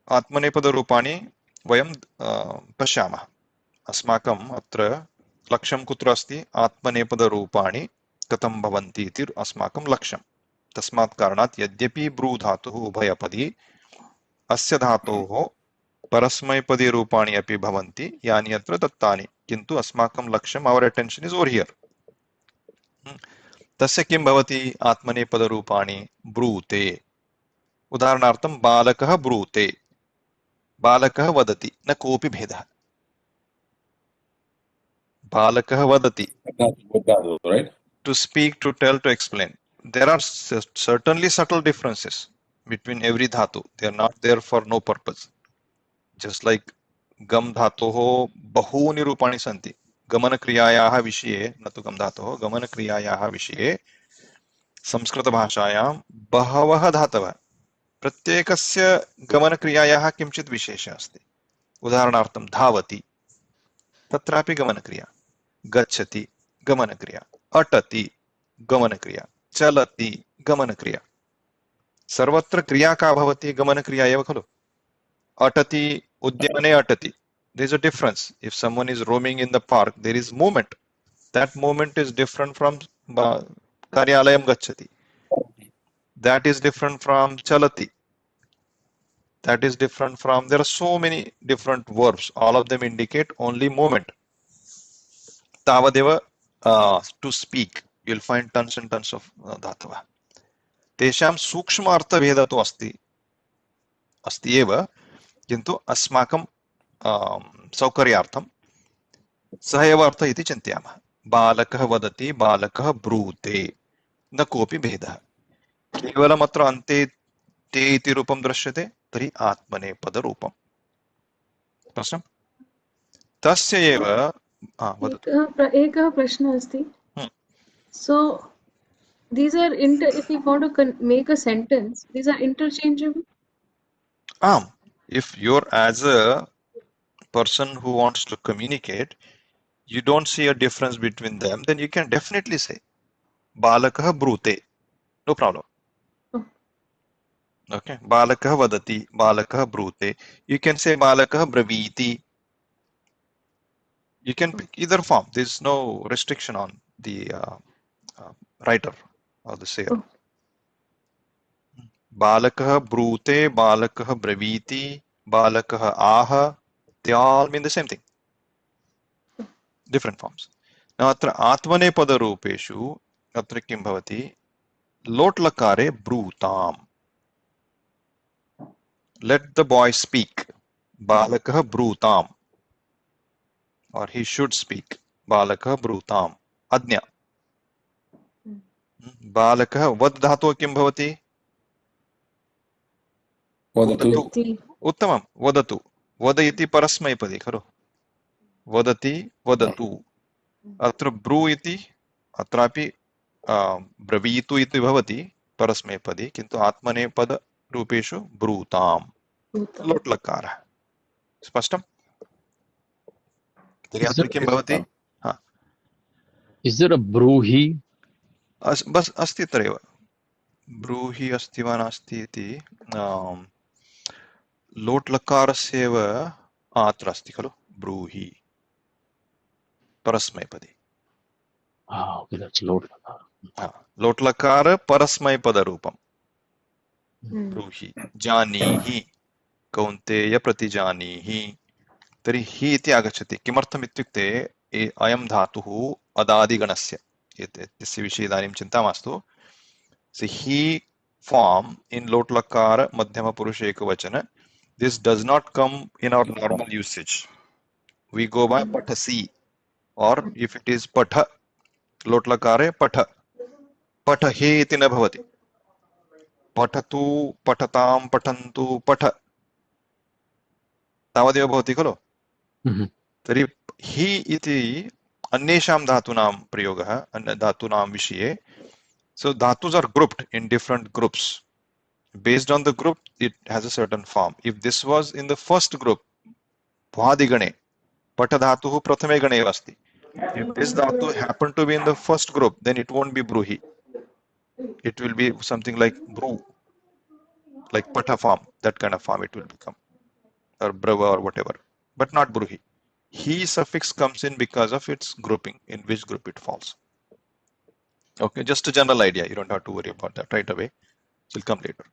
आत्मनेपदरूपाणि वयं पश्यामः। अस्माकम् अत्र लक्ष्यं कुत्र अस्ति? आत्मनेपदरूपाणि कथं भवन्ति इति अस्माकं लक्ष्यं। तस्मात् कारणात् यद्यपि ब्रू धातुः उभयपदी, अस्य धातोः परस्मैपदी रूपाणि अपि भवन्ति, यानि अत्र दत्तानि, किन्तु अस्माकं लक्ष्यम्, our attention is over here. तस्य किं भवति? आत्मनेपदरूपाणि ब्रूते। उदाहरणार्थं बालकः ब्रूते, बालकः वदति, न कोऽपि भेदः। बालकः वदति, right? to speak, to tell, to explain. There are certainly subtle differences, between every dhatu. They are not there for no purpose. Just like gam dhatoः बहूनि रूपाणि सन्ति. गमनक्रियायाः विषये न तु गम धातोः गमनक्रियायाः विषये संस्कृतभाषायां बहवः धातवः. प्रत्येकस्य गमनक्रियायाः किञ्चित् विशेषः अस्ति. उदाहरणार्थं धावति, तत्रापि गमनक्रिया. गच्छति गमनक्रिया. अटति गमनक्रिया. चलति गमनक्रिया. सर्वत्र क्रिया का भवति? गमनक्रिया एव खलु. अटति उद्याने अटति. There is a difference. If someone is roaming in the park, there is movement. That movement is different from karyalayam gacchati. That is different from chalati. That is different from, there are so many different verbs. All of them indicate only movement. Tavadeva, to speak. You'll find tons and tons of dhatava. तेषां सूक्ष्म अर्थभेदः तु अस्ति एव, किन्तु अस्माकं सौकर्यार्थं सः एव अर्थः इति चिन्तयामः. बालकः वदति, बालकः ब्रूते, न कोऽपि भेदः. केवलम् अत्र अन्ते ते इति रूपं दृश्यते, तर्हि आत्मनेपदरूपं. प्रश्नं? तस्य एव वदतु. एकः प्रश्नः अस्ति. So these are if you want to make a sentence, these are interchangeable. If you're as a person who wants to communicate, you don't see a difference between them, then you can definitely say balakah brute, no problem. Okay, balakah vadati, balakah brute. You can say balakah braviti. You can pick either form. There's no restriction on the writer or the sayer. Balakah brute, balakah braviti, balakah aha, they all mean the same thing. Different forms. Now atra atmanepada rupeshu atra kim bhavati? Lot lakare brutam. Let the boy speak. Balakah brutam. Or he should speak. Balakah brutam. Adnya. Balakah vad dhatu kim bhavati? वदतु. उत्तमं. वदतु. वद इति परस्मैपदी खलु. वदति वदतु. अत्र Bru इति अत्रापि ब्रवीतु इति भवति परस्मैपदी, किन्तु आत्मनेपद रूपेषु ब्रूताम्. लोट् लकारः. स्पष्टं? तर्हि अत्र किं भवति? Is there a ब्रूहि? बस् अस्ति तत्रैव. ब्रूहि अस्ति वा नास्ति इति लोट् लकारस्य एव अत्र अस्ति खलु. ब्रूहि परस्मैपदी. Okay, that's लोट् लकार. लोट् लकार परस्मैपदरूपं. ब्रूहि. जानीहि कौन्तेय प्रतिजानीहि. तर्हि हि इति आगच्छति. किमर्थम् इत्युक्ते अयं धातुः अदादिगणस्य. एतस्य विषये इदानीं चिन्ता मास्तु. So he form in lot lakara madhyama purusha ekavachana. This does not come in our normal usage. We go by pathasi, or if it is patha, lot lakare patha. Patha he iti na bhavati. Pathatu, pathatam, pathantu, patha. Tavadeva bhavati khalo. Tari he iti अन्येषां धातूनां प्रयोगः, अन्य धातूनां विषये. So dhatus are grouped in different groups. Based on the group, it has a certain form. If this was in the first group, bhadigane, pata dhatuhu prathame gane asti. If this dhatu happened to be in the first group, then it won't be bruhi. It will be something like bru, like pata form, that kind of form it will become, or brava or whatever, but not bruhi. He suffix comes in because of its grouping, in which group it falls. Okay, just a general idea. You don't have to worry about that right away. It will come later.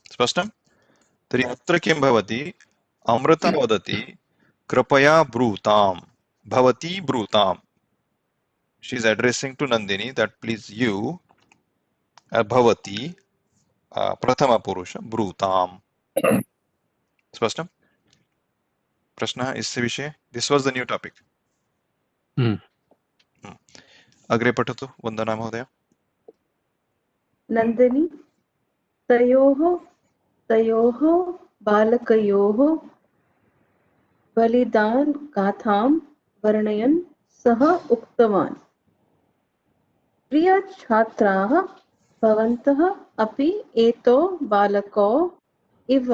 Spashtam? Tari atra kim bhavati? Amrita vadati krapaya brutam. Bhavati brutam. She is addressing to Nandini that please you, bhavati, prathama purusha, brutam. Spashtam? Prashna isse vishaye? This was the new topic. अग्रे पठतु वन्दना महोदय. Nandini, तयोः बालकयोः बलिदान गाथां वर्णयन् सः उक्तवान्, प्रियछात्राः, भवन्तः अपि एतौ बालकौ इव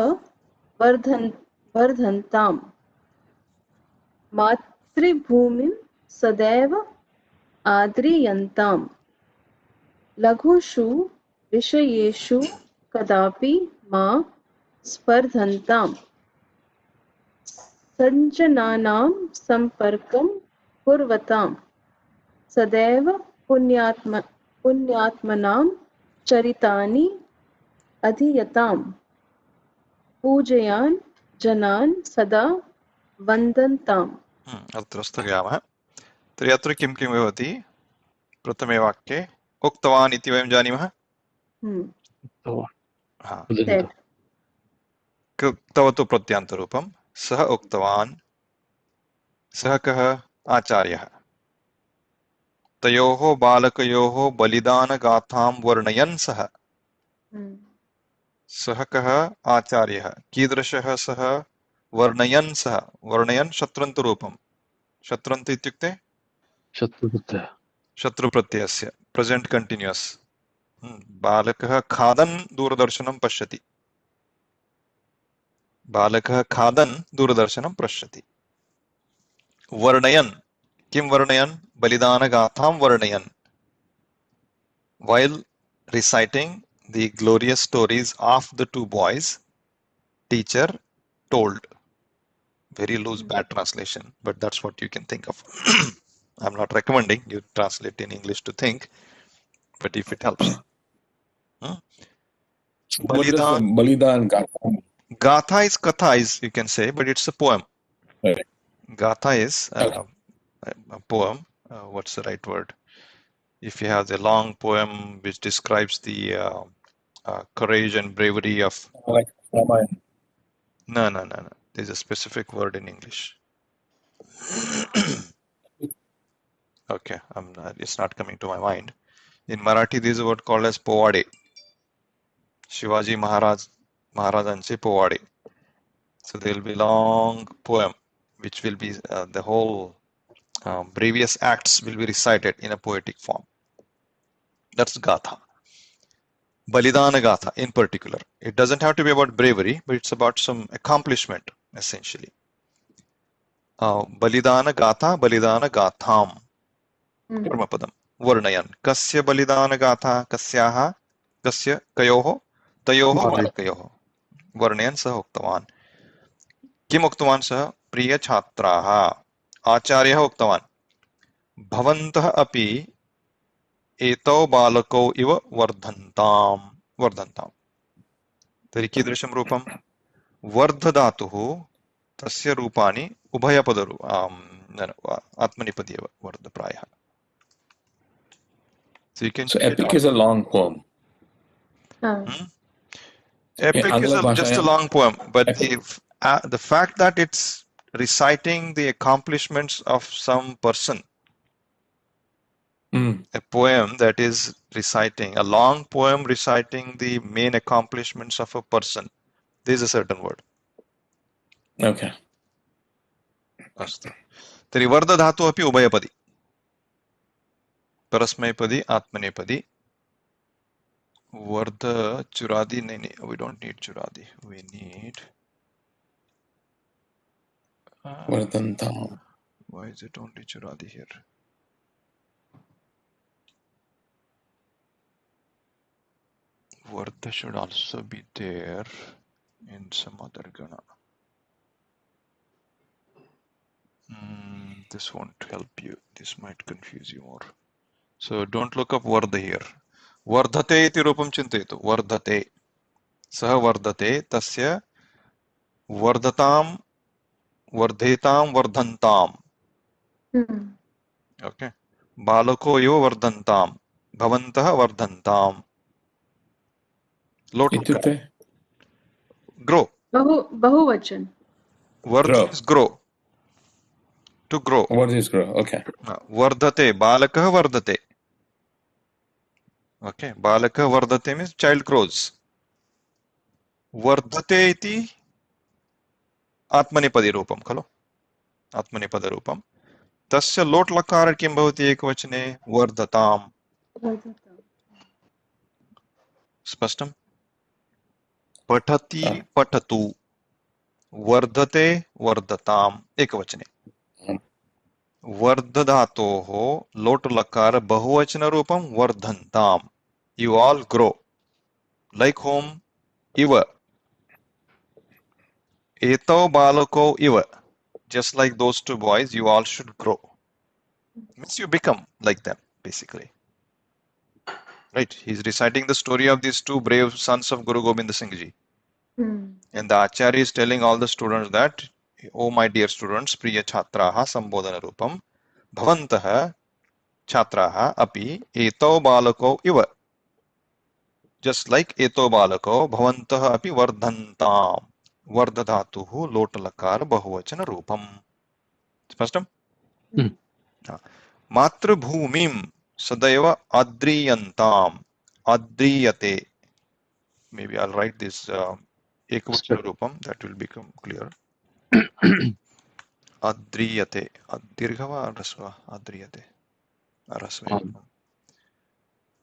वर्धन्ताम्, मातृभूमिं सदैव आद्रियन्ताम्, लघुषु विषयेषु कदापि मा स्पर्धन्ताम्, सज्जनानां सम्पर्कं कुर्वताम्, सदैव पुण्यात्मनां चरितानि अधीयताम्, पूजयान् जनान् सदा वन्दन्ताम्। अत्र स्थगयामः। तर्हि अत्र किं किं भवति? प्रथमे वाक्ये उक्तवान् इति वयं जानीमः। हा, Said. तव तु प्रत्यान्तरूपं। सः उक्तवान्, सः कः? आचार्यः। तयोः बालकयोः बलिदानगाथां वर्णयन् सः। सः कः? आचार्यः। कीदृशः सः? वर्णयन् सः। वर्णयन् शत्रन्तरूपं। शत्रन्त इत्युक्ते शत्रुप्रत्ययस्य प्रेजेंट कंटिन्यूअस। बालकः खादन् दूरदर्शनं पश्यति। बालकः खादन् दूरदर्शनं पश्यति। वर्णयन्, किं वर्णयन्? बलिदानगाथां वर्णयन्। While reciting the glorious stories of the two boys, teacher told. Very loose, bad translation, but that's what you can think of. I'm not recommending you translate in English to think, but if it helps. What does Balidan Gatha? Gatha is katha, you can say, but it's a poem. Right. Gatha is a poem. What's the right word? If you have a long poem which describes the courage and bravery of... Like Ramayana. No. There's a specific word in English. Okay, it's not coming to my mind. In Marathi, there's a word called as povade. Shivaji Maharajanche povade. So there will be long poem, which will be the whole previous acts will be recited in a poetic form. That's Gatha. Balidana Gatha in particular. It doesn't have to be about bravery, but it's about some accomplishment, essentially. Balidana Gatha, Balidana Gatham. Karmapadam. Varnayan. Kasya Balidana Gatha, Kasyaha, Kasya, Kayoho, Tayoho, Balakayoho. Varnayan Sah Uktavan. Kim Uktavan Sah? Priya Chhatraha. Acharya Uktavan. Bhavantah api एतौ बालकौ इव वर्धन्ताम्। तर्हि कीदृशं रूपं? वर्धधातुः तस्य रूपाणि उभयपदरू आत्मनेपदी एव वर्ध प्रायः. So epic is a long poem. Epic is just a long poem, but the fact that it's reciting the accomplishments of some person, a poem that is reciting, a long poem reciting the main accomplishments of a person, there is a certain word. Okay. अस्तु. तर्हि वर्धधातु अपि उभयपदी, परस्मैपदी, आत्मनेपदी. वर्ध चुरादि, we don't need चुरादि, we need Vardhantam. Why is it only चुरादि here? Vardha should also be there in some other gana. This won't help you. This might confuse you more. So don't look up Vardha here. Vardhate iti rupam chintayitu. Vardhate. Saha vardhate tasya vardhatam vardhetam vardhantam. Okay. Balako iva vardhantam. Bhavantah vardhantam. Grow. Bahuvachan. Vardh is grow. To grow. What is grow? Okay. Vardhate. Balakah vardhate. Okay. Balakah vardhate means child grows. वर्धते इति आत्मनेपदी रूपं खलु, आत्मनेपदरूपं। तस्य लोट् लकार किं भवति एकवचने? वर्धताम्। वर्धताम्। स्पष्टं? पठति आम्। पठतु, वर्धते वर्धताम् एकवचने। आम्। वर्ध धातोः लोट् लकार बहुवचनरूपं वर्धन्ताम्। You all grow. Like whom? Iva. Etau balako iva. Just like those two boys, you all should grow. Means you become like them, basically. Right? He's reciting the story of these two brave sons of Guru Gobind Singh Ji. And the Acharya is telling all the students that, oh my dear students, Priya Chhatraha Sambodhana Rupam, Bhavantaha Chhatraha Api Etau Balako Iva. Just like Eto Balako, Bhavantaha Api Vardhantam. Vardhatuhu Lotalakar Bahuvachana Rupam. Spashtam? Matrabhumim Sadaiva Adriyantam. Adriyate. Maybe I'll write this Ekvachana Rupam, that will become clear. Adriyate. Dirghava Rasva. Adriyate. Rasva.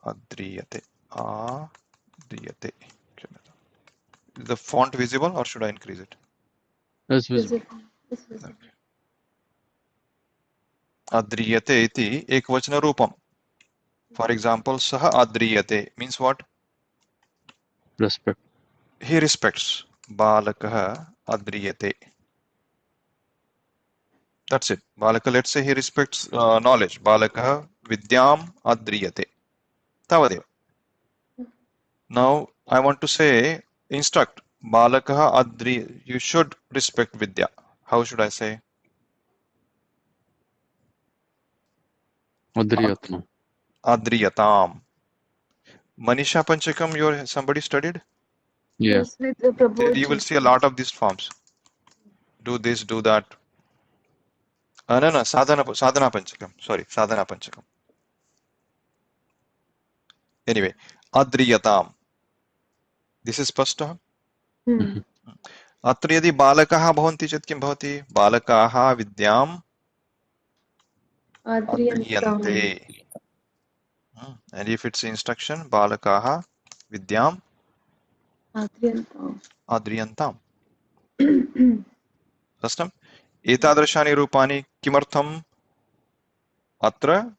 Adriyate. Adriyate. Is the font visible or should I increase it? That's visible. Adriyate iti ekvachana rupam. For example, saha adriyate means what? Respect. He respects. Balakaha adriyate. That's it. Balaka, let's say he respects knowledge. Balakaha vidyam adriyate. Tavadev. Now I want to say, instruct. Balakaha adri. You should respect vidya. How should I say? Adriyatma. Adriyatam. Manisha Panchakam, somebody studied? Yes. With There you will see a lot of these forms. Do this, do that. No, sadhana Panchakam. Sorry, sadhana Panchakam. Anyway, Adriyatam. This is spashta. Atra yadi balakaha bhavanti chet kim bhavati? Balakaha vidyam adriyante. And if it's instruction, balakaha vidyam adriyantam. Spashtam? Etadrishani rupani kimartham atra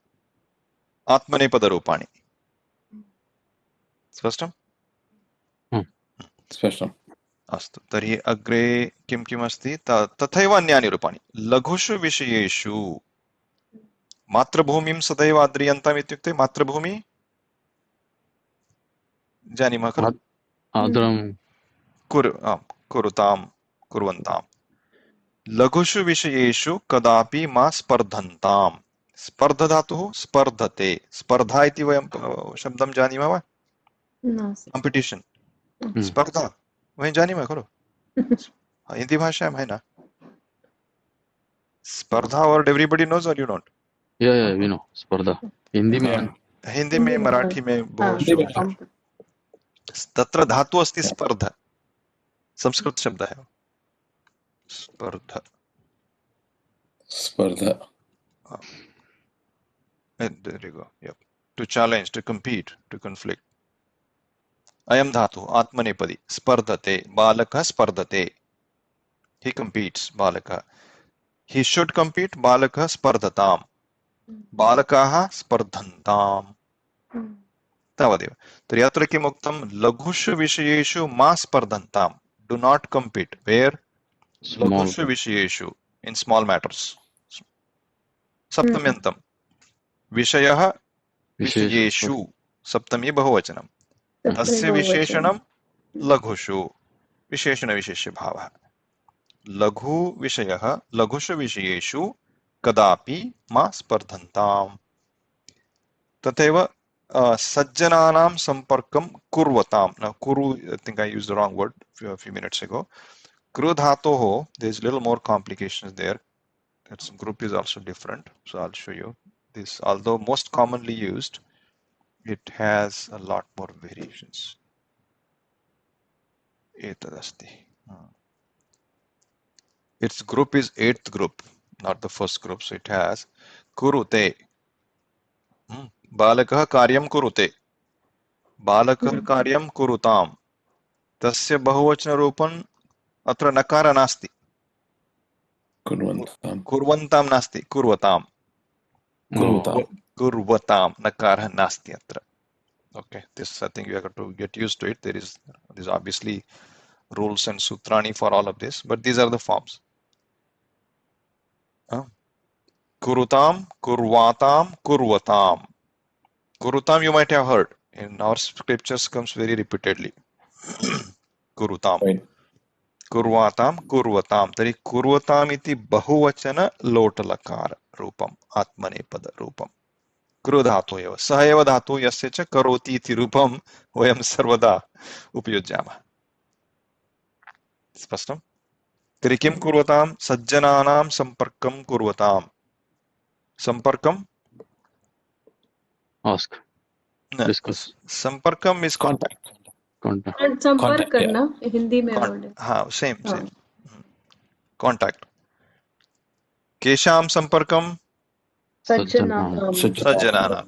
atmanepada rupani. Spashtam? स्पष्टम्। अस्तु, तर्हि अग्रे किं किम् अस्ति? तथैव अन्यानि रूपाणि। लघुषु विषयेषु मातृभूमिं सदैव आद्रियन्ताम् इत्युक्ते मातृभूमि जानीमः खलु? कुरुतां कुर्वन्ताम्। लघुषु विषयेषु कदापि मा स्पर्धन्ताम्। स्पर्ध धातुः स्पर्धते। स्पर्धा इति वयं शब्दं जानीमः वा? कॉम्पिटिशन, स्पर्धा वही जानीमः खलु? हिंदी भाषा में है ना स्पर्धा? और एवरीबडी नोज और you note? Yeah, we know. स्पर्धा हिंदी में मराठी में बहुत तत्र धातु अस्ति स्पर्ध, संस्कृत शब्द है स्पर्ध। स्पर्धा। There you go. Yep. To challenge, to compete, to conflict. अयं धातु आत्मनेपदी स्पर्धते। बालकः स्पर्धते. He competes. बालकः. He should compete. बालकः स्पर्धताम्. बालकाः स्पर्धन्ताम्. तावदेव। तर्हि अत्र किम् उक्तं? लघुषु विषयेषु मा स्पर्धन्ताम्. Do not compete. Where? लघुषु विषयेषु. In small matters. सप्तम्यन्तं. विषयः विषयेषु. सप्तमी बहुवचनम्। तस्य विशेषणं लघुषु। विशेषण विशेष्य भावः। लघु विषयः लघुषु विषयेषु कदापि मा स्पर्धन्ताम्। तथैव सज्जनानां सम्पर्कं कुर्वताम्। Now kuru, I think I used the wrong word a few minutes ago. Kru dhatoho, there's little more complications there. Its group is also different, so I'll show you this. Although most commonly used, it has a lot more variations. एतदस्ति. Its group is eighth group, not the first group. So it has kurute. बालकः कार्यं कुरुते. बालकः कार्यं कुरुताम्. तस्य बहुवचनरूपम् अत्र नकार नास्ति. कुर्वन्तां नास्ति, कुर्वताम्. कुर्वताम् नकारः नास्ति अत्र. Okay, this I think you have to get used to it. There's obviously rules and sutrani for all of this, but these are the forms. Kurutam, kurvatam, kurvatam. Kurutam you might have heard. In our scriptures comes very repeatedly. Kurutam. Right. Kurvatam, kurvatam. Tari kurvatam iti bahuvachana lotalakar rupam. Atmanepada rupam. कृ धातु एव सः एव धातु यस्य च करोति इति रूपं वयं सर्वदा उपयुज्यामः. स्पष्टं? तर्हि किं कुर्वतां? सज्जनानां सम्पर्कं कुर्वतां. सम्पर्कं? Ask. Discuss. सम्पर्कं is Contact. Contact. संपर्क करना हिंदी में वर्ड. हाँ, same. Contact. केषां सम्पर्कं? सज्जनानां. सज्जनानां.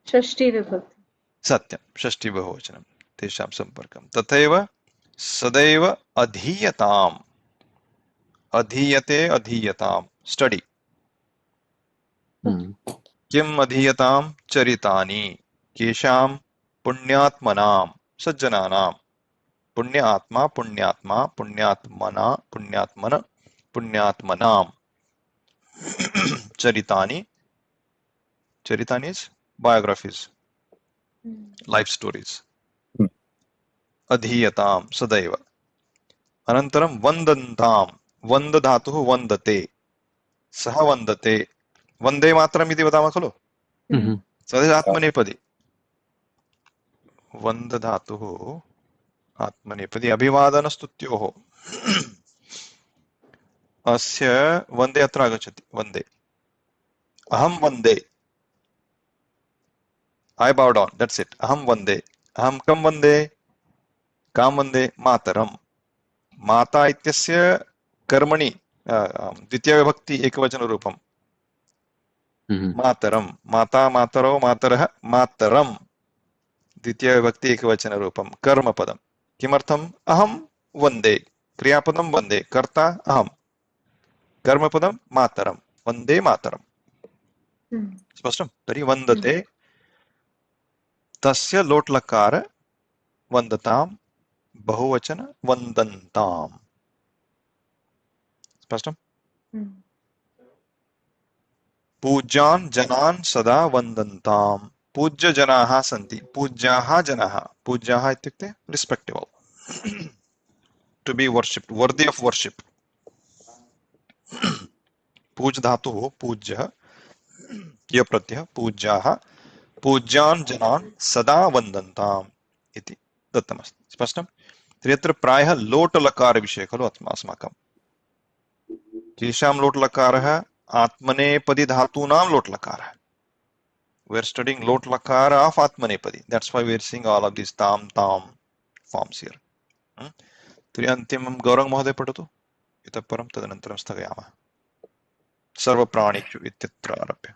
षष्ठी विभक्ति. सत्यं, षष्ठी बहुवचनं. तेषां सम्पर्कं. तथैव सदैव अधीयताम्. अधीयते, अधीयतां. स्टडी. किम् अधीयतां? चरितानि. केषां? पुण्यात्मनां, सज्जनानां. पुण्य आत्मा, पुण्यात्मा, पुण्यात्मना, पुण्यात्मन, पुण्यात्मनां. चरितानि. Charitani is biographies, life stories. Adhiyatam, sadaiva. Anantaram vandantam. Vand dhatuh vandate. Saha vandate. Vande matram iti vadama khalo. Sadaiva atmanepadi. Vand dhatuh atmanepadi. Abhivadana stutyoho. Asya vande atra agachati. Vande. Aham vande. I bow down. That's it. Aham vande. Aham kam vande. Kam vande. Mataram. Mata ityasya कर्मणि द्वितीय विभक्ति एकवचन रूपम. मातरम. माता, मातरौ, मातरः, मातरम. द्वितीय विभक्ति एकवचन रूपम. कर्मपदम. किमर्थम? अहम वंदे. क्रियापदम वंदे. कर्ता अहम. कर्मपदम मातरम. वंदे मातरम. स्पष्टं? तर्हि वन्दते. तस्य लोट् लकार वन्दतां. बहुवचन वन्दन्ताम्. स्पष्टं? पूज्यान् जनान् सदा वन्दन्ताम्. पूज्य जनाः सन्ति. पूज्याः जनाः. पूज्याः इत्युक्ते respectable. To be worshipped, worthy of worship. पूज धातुः पूज्यः य प्रत्ययः पूज्याः. पूज्यान् जनान् सदा वन्दन्ताम् इति दत्तमस्ति. स्पष्टं? तर्हि अत्र प्रायः लोट् लकार विषये खलु अस्माकं. केषां लोट् लकारः? आत्मनेपदी धातूनां लोट् लकारः. We are studying lot lakara of atmanepadi. That's why we are seeing all of these tam forms here. तर्हि अन्तिमं गौरङ्ग महोदय पठतु. इतः परं तदनन्तरं स्थगयामः. सर्वप्राणिषु इत्यत्र आरभ्य.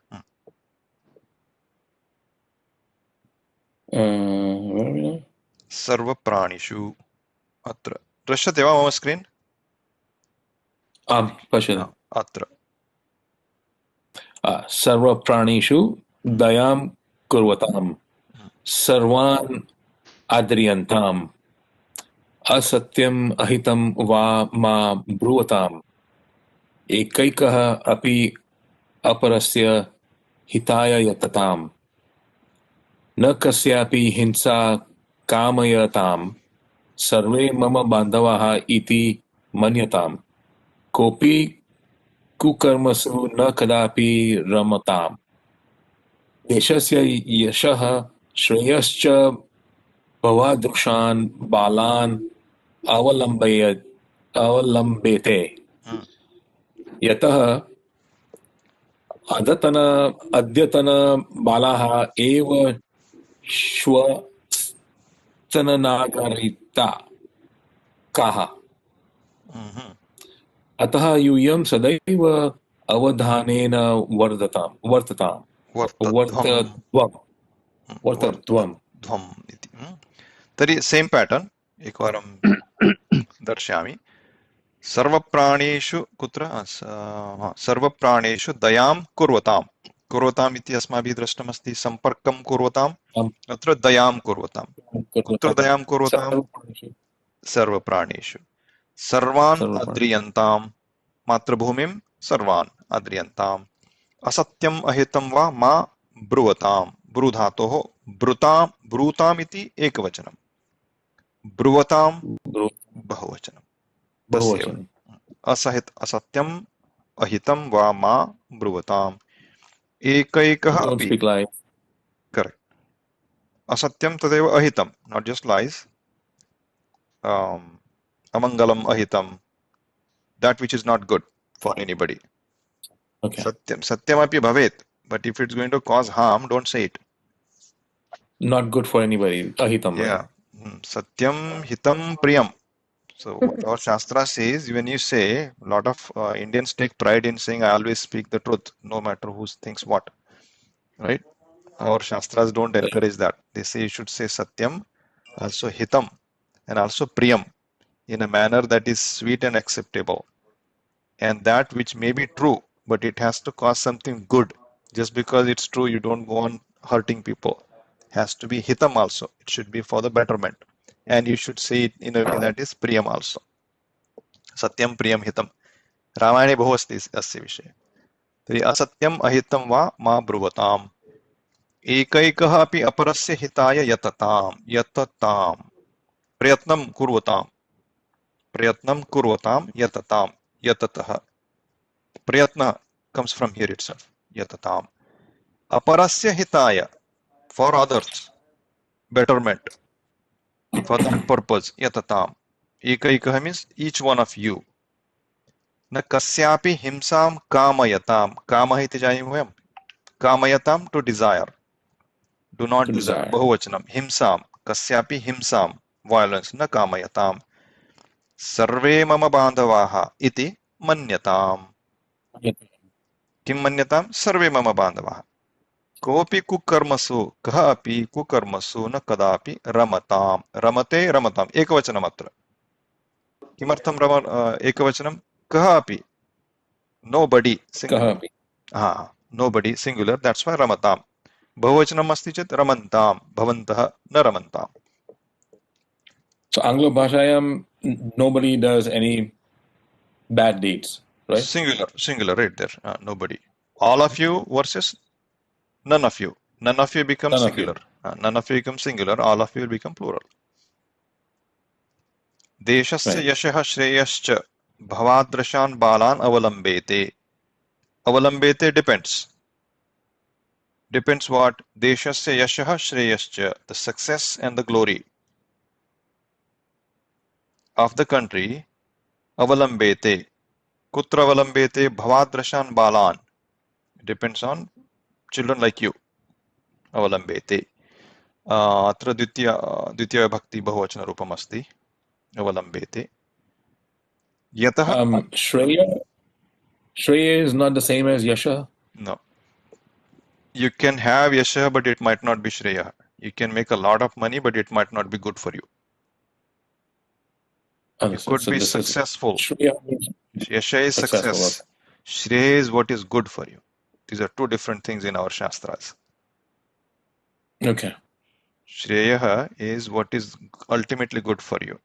सर्वप्राणिषु. अत्र दृश्यते वा मम स्क्रीन्? आम्, पश्यतु. अत्र सर्वप्राणिषु दयां कुर्वताम्. सर्वान् आद्रियन्ताम्. असत्यम् अहितं वा मा ब्रुवताम्. एकैकः अपि अपरस्य हिताय यतताम्. न कस्यापि हिंसा कामयताम्. सर्वे मम बान्धवाः इति मन्यताम्. कोऽपि कुकर्मसु न कदापि रमताम्. देशस्य यशः श्रेयश्च भवादृशान् बालान् अवलम्बेते. यतः अद्यतन बालाः एव श्वस्तननागरिता काः। Mhm. अतः यूयं सदैव अवधानेन वर्तताम् वर्तध्वम् वर्तध्वम् वर्तध्वम् वर्तध्वम् इति तर्हि सेम् पैटर्न एकवारं दर्शयामि सर्वप्राणेषु कुत्र सर्वप्राणेषु दयां कुर्वताम् कुर्वताम् इति अस्माभिः दृष्टमस्ति सम्पर्कं कुर्वताम् अत्र दयां कुर्वताम् कुत्र दयां कुर्वताम् सर्वप्राणेषु सर्वान् अद्रियन्ताम् मातृभूमिं सर्वान् अद्रियन्ताम् असत्यम् अहितं वा मा ब्रुवताम् ब्रू धातोः ब्रूताम् इति एकवचनं ब्रुवताम् बहुवचनं तस्यैव असत्यम् अहितं वा मा ब्रुवताम् एकैकः अपि करेक्ट असत्यं तदेव अहितं नॉट जस्ट लाइज अमङ्गलम् अहितं that which is not good for anybody. Okay. Satyamapi bhavet, but if it's going to cause harm, don't say it. Not good for anybody. Ahitam. Yeah. Satyam hitam priyam. So what our Shastra says, when you say, a lot of Indians take pride in saying, I always speak the truth, no matter who thinks what. Right? Our Shastras don't encourage that. They say you should say Satyam, also hitam, and also priyam, in a manner that is sweet and acceptable. And that which may be true, but it has to cause something good. Just because it's true, you don't go on hurting people. Has to be hitam also. It should be for the betterment. And you should say it in a way that is priyam also. Satyam priyam hitam. रामायणे बहु अस्ति अस्य विषये तर्हि असत्यम् अहितं वा मा ब्रुवताम् एकैकः अपि अपरस्य हिताय यतताम् प्रयत्नं कुर्वताम् यततः प्रयत्न comes from here itself yatatam aparasya hitaya for others betterment for that purpose yatatam ekaikah means each one of you na kasyapi himsam kamah iti janimo vayam kamayatam to desire do not desire bahuvachanam himsam kasyapi himsam violence na kamayatam sarve mama bandhavaha iti manyatam किं मन्यतां सर्वे मम बान्धवाः कोऽपि कुकर्मसु कः अपि कुकर्मसु न कदापि रमते एकवचनम् अत्र किमर्थं एकवचनं कः अपि nobody nobody singular that's why रमताम् बहुवचनम् अस्ति चेत् रमन्तां भवन्तः न रमन्ताम् So Anglo Bhashayam, nobody does any bad deeds, right? Singular right there. Nobody. All of you versus none of you. None of you becomes singular. None of you become singular. All of you will become plural. देशस्य यशः श्रेयश्च भवादृशान् बालान् अवलम्बेते depends what देशस्य यशः श्रेयश्च the success and the glory of the country अवलम्बेते कुत्र अवलम्बेते भवादृशान् बालान् depends on children like you अवलम्बेते अत्र द्वितीय विभक्ति बहुवचन रूपम् अस्ति अवलम्बेते यतः Shreya is not the same as Yasha. No, you can have yasha but it might not be shreya. You can make a lot of money but it might not be good for you. You could be successful. Yasha is success. Shreya is what is good for you. These are two different things in our Shastras. Okay. Shreya is what is ultimately good for you.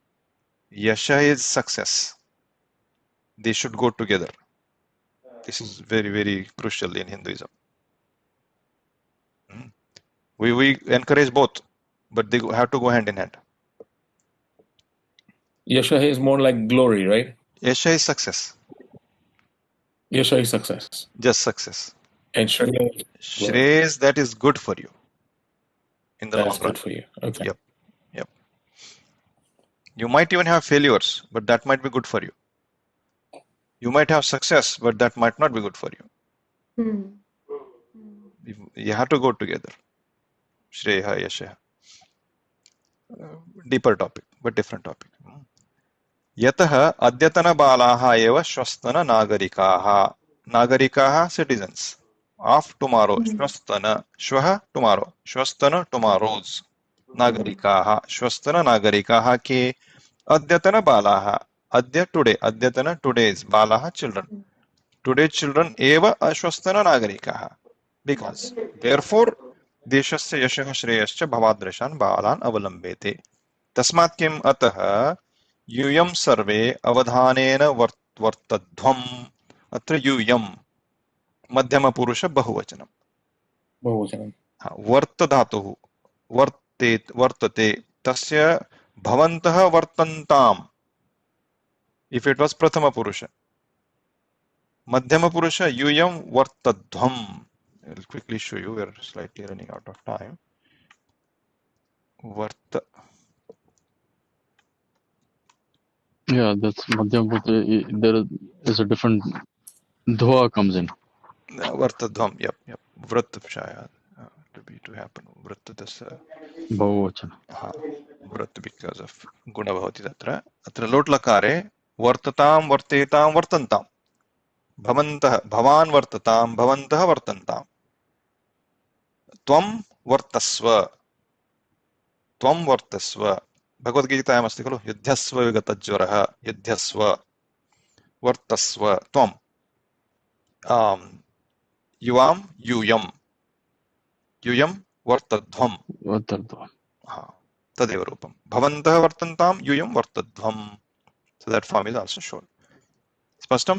Yasha is success. They should go together. This is very, very crucial in Hinduism. We encourage both, but they have to go hand in hand. Yasha is more like glory, right? Yasha is success. Yasha is success. Just success. And Shreya is that is good for you in the long run. Good for you. Okay. Yep. You might even have failures, but that might be good for you. You might have success, but that might not be good for you. You have to go together. Shreya, Yasha. Deeper topic, but different topic. यतः अद्यतनबालाः एव श्वस्तननागरिकाः नागरिकाः सिटिजन्स् of tomorrow श्वस्तन श्वः tomorrow श्वस्तन टुमारोस् नागरिकाः श्वस्तननागरिकाः के अद्यतनबालाः अद्य today अद्यतन today's बालाः children today children एव अश्वस्तननागरिकाः बिकास् देयरफॉर देशस्य यशः श्रेयश्च भवादृशान् बालान् अवलम्बेते तस्मात् किम् अतः यूयं सर्वे अवधानेन वर्तध्वम् अत्र यूयं मध्यमपुरुष बहुवचनं बहुवचनं वर्त धातुः वर्तते तस्य भवन्तः वर्तन्ताम् if it was prathama purusha madhyama purusha yuyam vartadhvam. I'll quickly show you, we're slightly running out of time. Varta Yeah, that's Madhyam Putra. There is a different dhwa comes in. vartadhvam, yep vrat shayad to happen vrat this Bahuvachana. vrat because of guna bhavati atra lot lakare वर्ततां वर्तेतां वर्तन्तां भवन्तः भवान् वर्ततां भवन्तः वर्तन्तां त्वं वर्तस्व भगवद्गीतायाम् अस्ति खलु युध्यस्व विगतज्वरः युध्यस्व वर्तस्व त्वं युवां यूयं वर्तध्वम् तदेव रूपं भवन्तः वर्तन्तां यूयं वर्तध्वम्. So that form is also shown. स्पष्टं?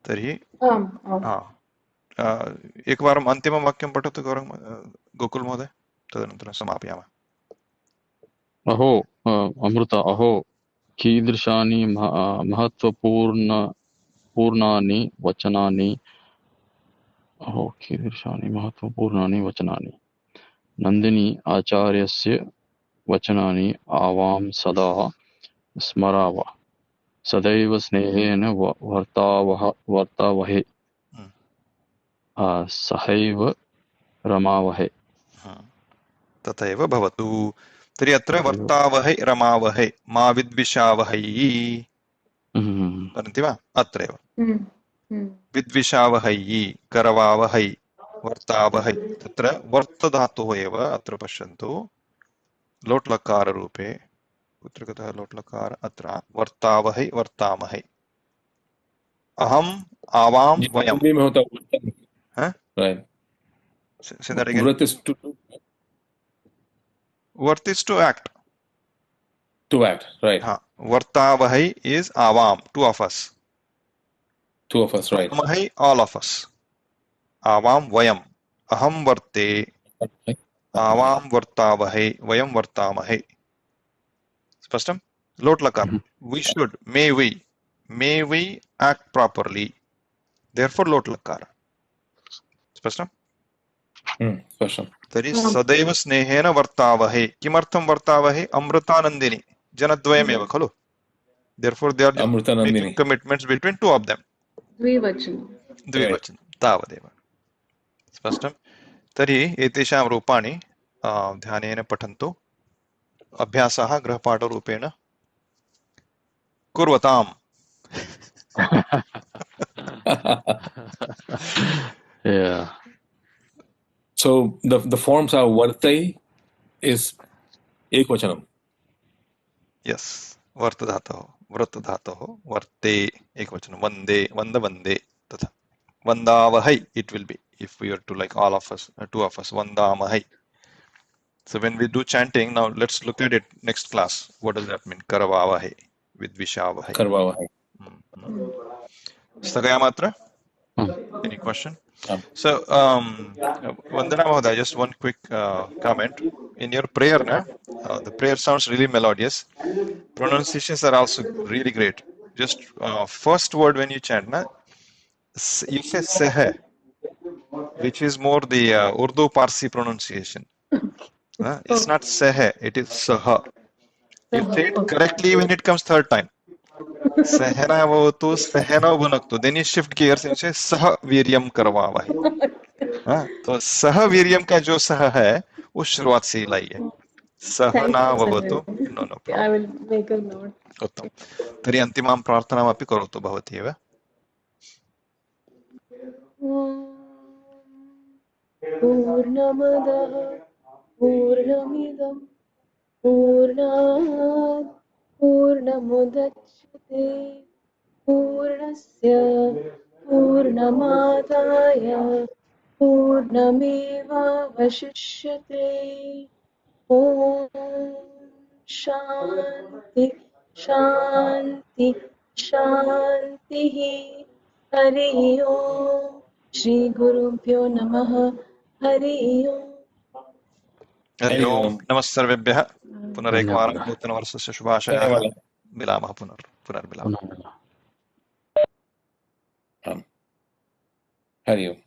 तर्हि एकवारम् अन्तिमं वाक्यं पठतु गोकुल महोदय, तदनन्तरं समापयामः. अहो अमृत अहो कीदृशानि महत्वपूर्णानि वचनानि नन्दिनी आचार्यस्य वचनानि आवां सदा स्मराव सदैव स्नेहेन वर्तावहे सहैव रमावहे. तथैव भवतु. तर्हि अत्र वर्तावहै रमावहै मा विद्विषावहै वदन्ति वा? अत्रैव विद्विषावहै करवावहै वर्तावहै. तत्र वर्तधातुः एव अत्र पश्यन्तु लोट्लकाररूपे. कुत्र गतः लोट्लकार? अत्र वर्तावहै वर्तामहै. अहम् आवां वयं. Say that again. Vrt is to act. To act, right. Vartavahai is avam, two of us. Two of us, right. Vartamahai, all of us. Avam vayam. Aham varte. Avam vartavahai. Vayam vartamahai. Spashtam? Lotlakar. We should. May we. May we act properly. Therefore, lotlakar. Spashtam? Spashtam. तर्हि सदैव स्नेहेन वर्तावहे. किमर्थं वर्तावहे? अमृतानन्दिनी जनद्वयमेव खलु. Therefore they are making commitments between two of them. द्विवचनं तावदेव. स्पष्टं? तर्हि एतेषां रूपाणि ध्यानेन पठन्तु. अभ्यासः गृहपाठरूपेण कुर्वताम्. Yeah. So the forms are vartai is ekvachanam. Yes, vartadhatoh, vratadhatoh, varte ekvachanam, vande, vanda vande, tatha. Vandavahai it will be if we are to like all of us, two of us, vandamahai. So when we do chanting, now let's look at it next class. What does that mean? Karavavahai, vidvishavahai. Karavavahai. Stagayamatra? Any question? So, Vandana Mahoday, just one quick comment. In your prayer, the prayer sounds really melodious. Pronunciations are also really great. Just first word when you chant, you say seh, which is more the Urdu Parsi pronunciation. It's not seh, it is saha. You say it correctly when it comes third time. सहना वो तो सहना बुनक तो then you shift gears and say सह वीर्यम करवावहै. तो सह वीर्यम का जो सह है वो शुरुआत से ही लाई है. Thank सहना you, भवतु. Sanjay. No no I problem. will make a note. उत्तमं. तर्हि अन्तिमां प्रार्थनामपि करोतु भवती एव. पूर्णमदः पूर्णमिदं पूर्णात् पूर्णमुदच्यते पूर्णस्य पूर्णमादाय पूर्णमेवावशिष्यते. ॐ शान्ति शान्ति शान्तिः. हरि ओम्. श्रीगुरुभ्यो नमः. हरि ओम्. हरि ओम्. ओम्. नमः सर्वेभ्यः. पुनरेकवारं धन्यवादः. नूतनवर्षस्य शुभाशयाः. धन्यवादः. मिलामः पुनर्मिलामः. पुनः आम्. हरि ओम्.